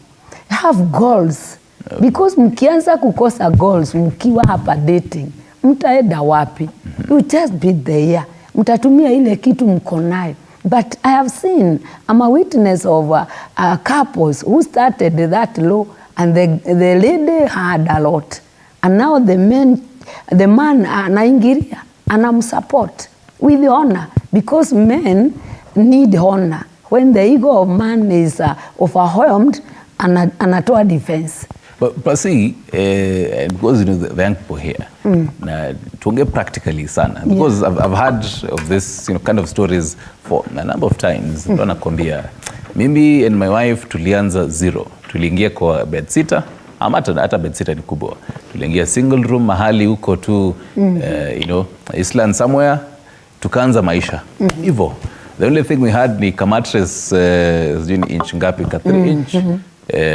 have goals. Because mkianza kukosa goals, mkiwa hapa dating, mtaenda wapi? You just be there. Mtatumia ile kitu mko nayo. But I have seen, I'm a witness of couples who started that low, and the lady had a lot. And now the man anaingiria, anamsupport with honor, because men need honor. When the ego of man is overwhelmed, anatoa defense. But see, because the young people here, na tuonge practically sana, because I've heard of this kind of stories for a number of times. Ndo nakwambia, mimi and my wife tulianza zero, tuliingia kwa bedsitter, ama hata bedsitter ni kubwa, tuliingia single room mahali huko tu, Island somewhere, tukaanza maisha hivyo. The only thing we had ni kamatres inch ngapi, ka 3 inch,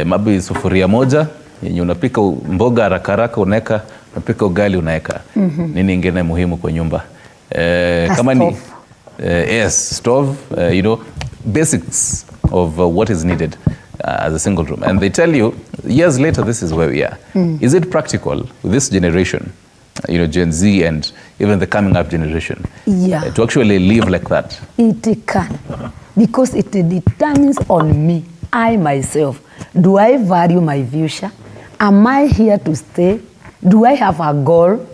mabi sufuria moja yenye unapika mboga haraka haraka, unaweka, unapika ugali unaweka. Nini ingine muhimu kwa nyumba? Kama ni yes, stove, basics of what is needed as a single room. And they tell you, years later, this is where we are. Is it practical with this generation, Gen Z and even the coming up generation, to actually live like that? It can, because it determines on me, I myself. Do I value my future? Am I here to stay? Do I have a goal?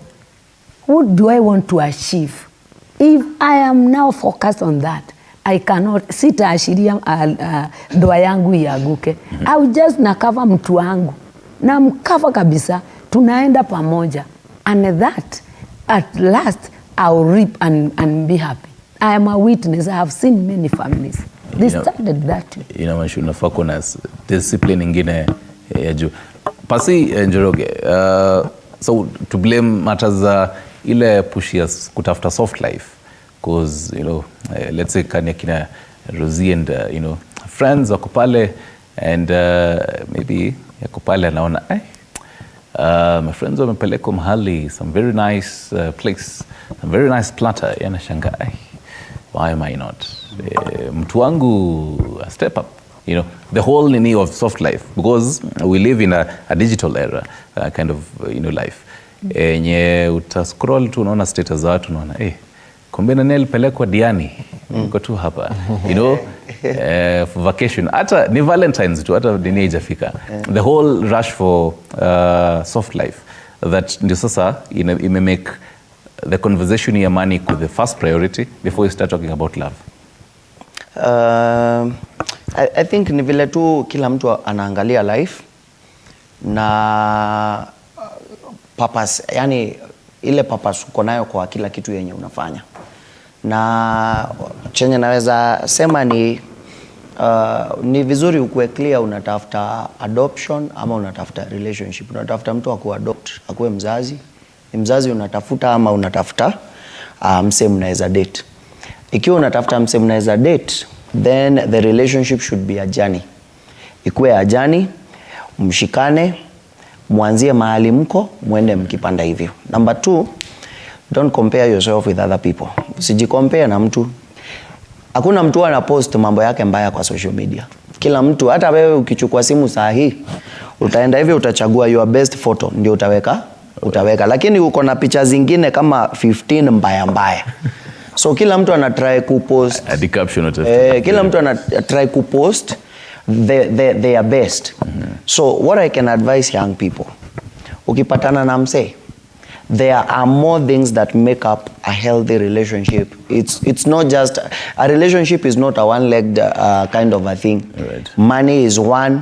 What do I want to achieve? If I am now focused on that, I cannot sitaashiria ndoa yangu iaguke. I will just nakava mtu wangu, na mkava kabisa, tunaenda pamoja, and that at last I will reap and be happy. I am a witness. I have seen many families. They started that way. Unafaa kuna discipline ingine ya juu. Pasi Njoroge, so to blame matters ile push ya kutafuta soft life, because let's say kina Rosie and friends wako pale, and maybe yako pale anaona my friends wamepeleka mahali, some very nice place, some very nice platter, yanashanga why am I not? Mtu wangu step up, the whole nini of soft life, because we live in a digital era kind of life. Enye utascroll tu unaona status za watu, unaona kumbe nani alipelekwa Diani, niko tu hapa, for vacation, hata ni Valentine's tu, hata dini haijafika. The whole rush for soft life, that ndio sasa ime make the conversation ya money with the first priority before you start talking about love. I think ni vile tu kila mtu anaangalia life na purpose, yani ile purpose uko nayo kwa kila kitu yenye unafanya. Na chenye naweza sema ni vizuri ukuwe clear, unatafuta adoption ama unatafuta relationship. Unatafuta mtu akuadopt, akuwe mzazi, ni mzazi unatafuta, ama unatafuta mse mnaweza date. Ikiwa unatafuta mse mnaweza date, then the relationship should be a journey. Ikuwe a journey, mshikane, mwanzie mahali mko, mwende mkipanda hivyo. Number 2, don't compare yourself with other people. Usijicompare na mtu. Hakuna mtu anapost mambo yake mbaya kwa social media. Kila mtu, hata wewe ukichukua simu saa hii utaenda hivi utachagua your best photo ndio utaweka, lakini uko na picha zingine kama 15 mbaya. So kila mtu ana try kupost kila mtu ana try kupost their best. So what I can advise young people, ukipatana na msee, there are more things that make up a healthy relationship. It's not just a relationship is not a one-legged kind of a thing. Right. Money is one,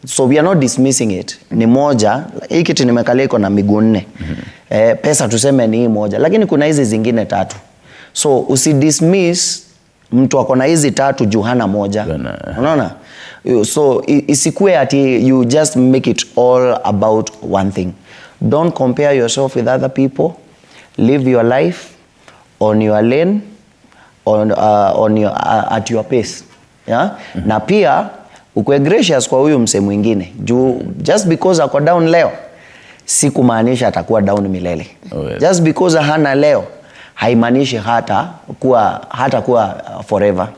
so we are not dismissing it. Ni moja, hii kitu nimekalia iko na miguu 4. Pesa tuseme ni moja, lakini kuna hizi zingine 3. So usidismiss mtu ako na hizi 3 juu hana moja. Unaona? So isikue ati you just make it all about one thing. Don't compare yourself with other people. Live your life on your lane, at your pace. Yeah? Na pia ukwe gracious kwa huyu mse mwingine. Just because ako down leo, si kumaanisha atakuwa down milele. Just because hana leo, haimaanishi hata kuwa forever.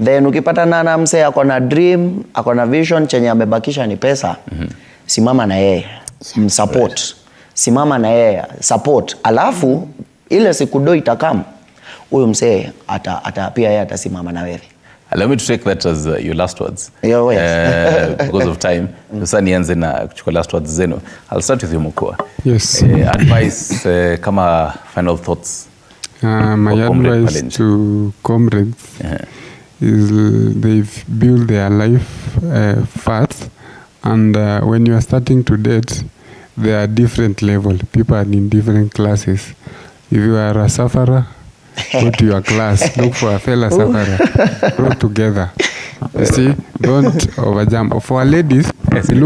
Then ukipata na mse ako na dream, ako na vision, chenye amebakisha ni pesa, simama na yeye, support. Simama na yeye, support. Alafu ile siku do itakam, huyo mse pia yeye atasimama na wewe. Allow me to take that as your last words. Yes. Because of time. Sasa nianze na kuchukua last words zenu. I'll start with you, Mukua. Yes. Advice kama final thoughts. My advice to comrades is they've built their life fast, and when you are starting to date, there are different levels. People are in different classes. If you are a sufferer, go to your class. Look for a fellow sufferer. Grow together. You see, don't overjump. For ladies,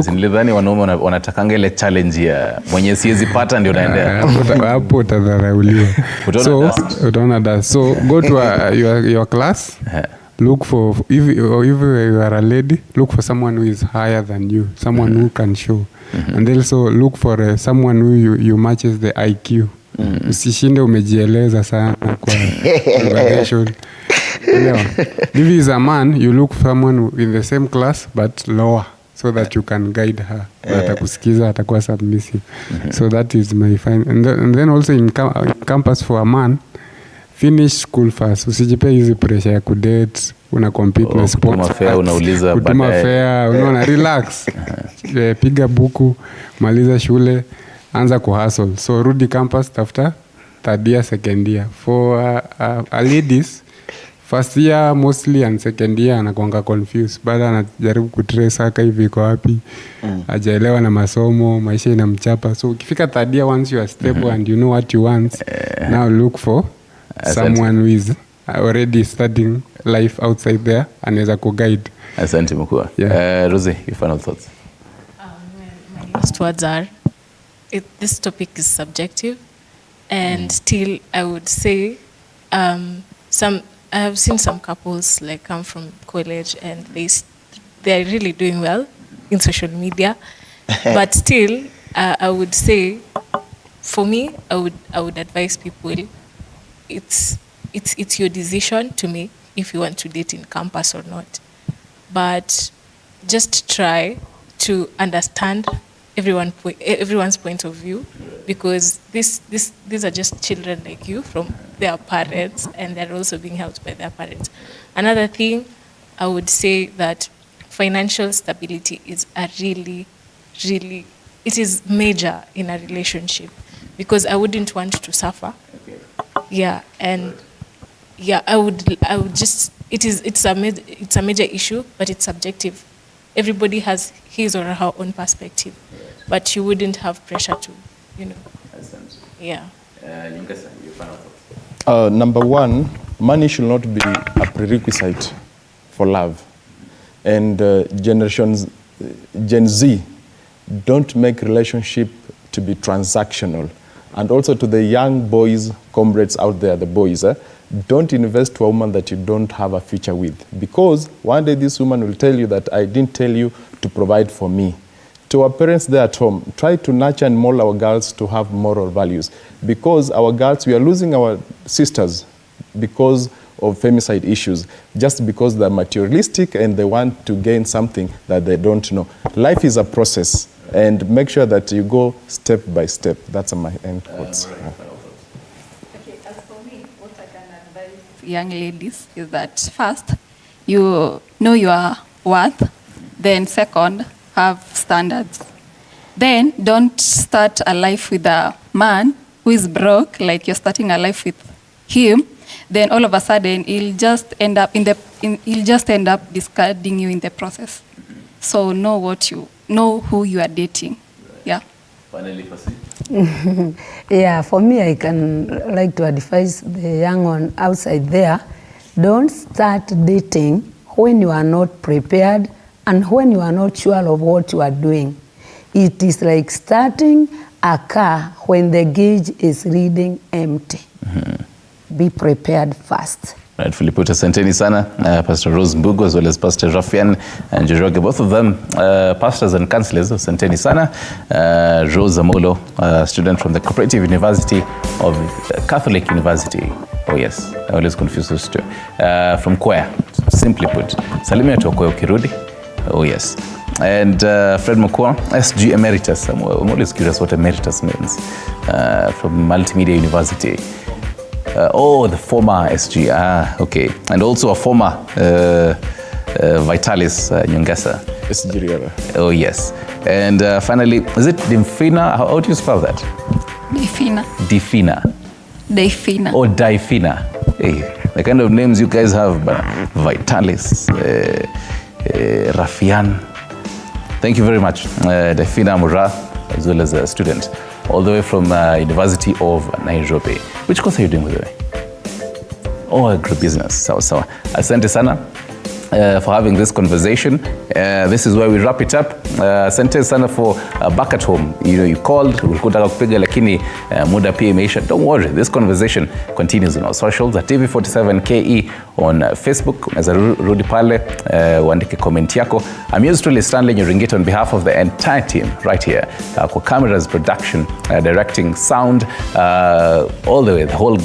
nilidhani wanaume wanatakanga ile challenge ya mwenye siwezi pata ndio naendea. Hapo utadharauliwa. Utaona that. So go to your class. Look for, if you are a lady, look for someone who is higher than you, someone who can show. And also look for someone who you matches the IQ. Usishinde umejieleza sana kwa conversation. If he is a man, you look for someone in the same class but lower, so that you can guide her. Atakusikiza, atakuwa submissive. So that is my fine. And then also in campus for a man, finish school first. Usijipe hizi pressure ya kudate, una compete na sports. Kutuma fare, unauliza kutuma fare, unaona, relax. Piga buku, maliza shule, anza kuhustle. So rudi campus, tafuta third year, second year. For a ladies, first year mostly and second year anakuanga confused. Baada anajaribu kutrace haka hivi iko wapi. Hajaelewa na masomo, maisha inamchapa. So ukifika third year, once you are stable and you know what you want, now look for someone who is already studying life outside there, anaweza kuguide. Asante Mkua. Rosie, your final thoughts. My last words are, this topic is subjective, and still I would say I have seen some couples like come from college and they are really doing well in social media, but still I would say, for me, I would advise people, it's your decision to make if you want to date in campus or not, but just try to understand everyone's point of view, because these are just children like you from their parents, and they're also being helped by their parents. Another thing, I would say that financial stability is it is major in a relationship, because I wouldn't want to suffer. I would just, it's a major issue, but it's subjective. Everybody has his or her own perspective, but you wouldn't have pressure to, Number one, money should not be a prerequisite for love. And Gen Z, don't make relationship to be transactional. And also to the young boys, comrades out there, the boys, don't invest to a woman that you don't have a future with. Because one day this woman will tell you that I didn't tell you to provide for me. To our parents there at home, try to nurture and mold our girls to have moral values. Because our girls, we are losing our sisters because of femicide issues, just because they're materialistic and they want to gain something that they don't know. Life is a process. and make sure that you go step by step. That's my end quotes. Young ladies is that first, you know your worth, then second, have standards. Then don't start a life with a man who is broke, like you're starting a life with him, then all of a sudden he'll just end up discarding you in the process. So know who you are dating. Yeah. Finally, Pasi. Yeah, for me, I can like to advise the young one outside there, don't start dating when you are not prepared and when you are not sure of what you are doing. It is like starting a car when the gauge is reading empty. Be prepared first. Rightfully put. Asanteni sana, Pastor Rose Mbugo as well as Pastor Rafian and Njoroge, both of them pastors and counselors. Asanteni sana. Rose Amolo, student from the Cooperative University of Catholic University. Oh yes, I always confuse those two. From Kwea, simply put. Salimia to Kwea ukirudi. Oh yes. And Fred Mokwa, SG Emeritus. I'm always curious what emeritus means. From Multimedia University. The former SG. Okay. And also a former Vitalis Nyongesa. SG Riara. Oh yes. And finally, is it Dimfina? How do you spell that? Difina. Difina. Difina. Or Difina. Hey, the kind of names you guys have, but Vitalis, Rafian. Thank you very much, Difina Mura, as well as a student, all the way from University of Nairobi. Which course are you doing, by the way? Oh, agribusiness. So. Asante sana for having this conversation. This is where we wrap it up. Asante sana for back at home. You called, ulikutaka kupiga lakini muda pia imeisha. Don't worry, this conversation continues on our socials at TV47KE on Facebook. Unaweza rudi pale, uandike comment yako. I'm yours truly, Stanley Nyoringito, on behalf of the entire team right here. Kwa cameras, production, directing, sound, all the way, the whole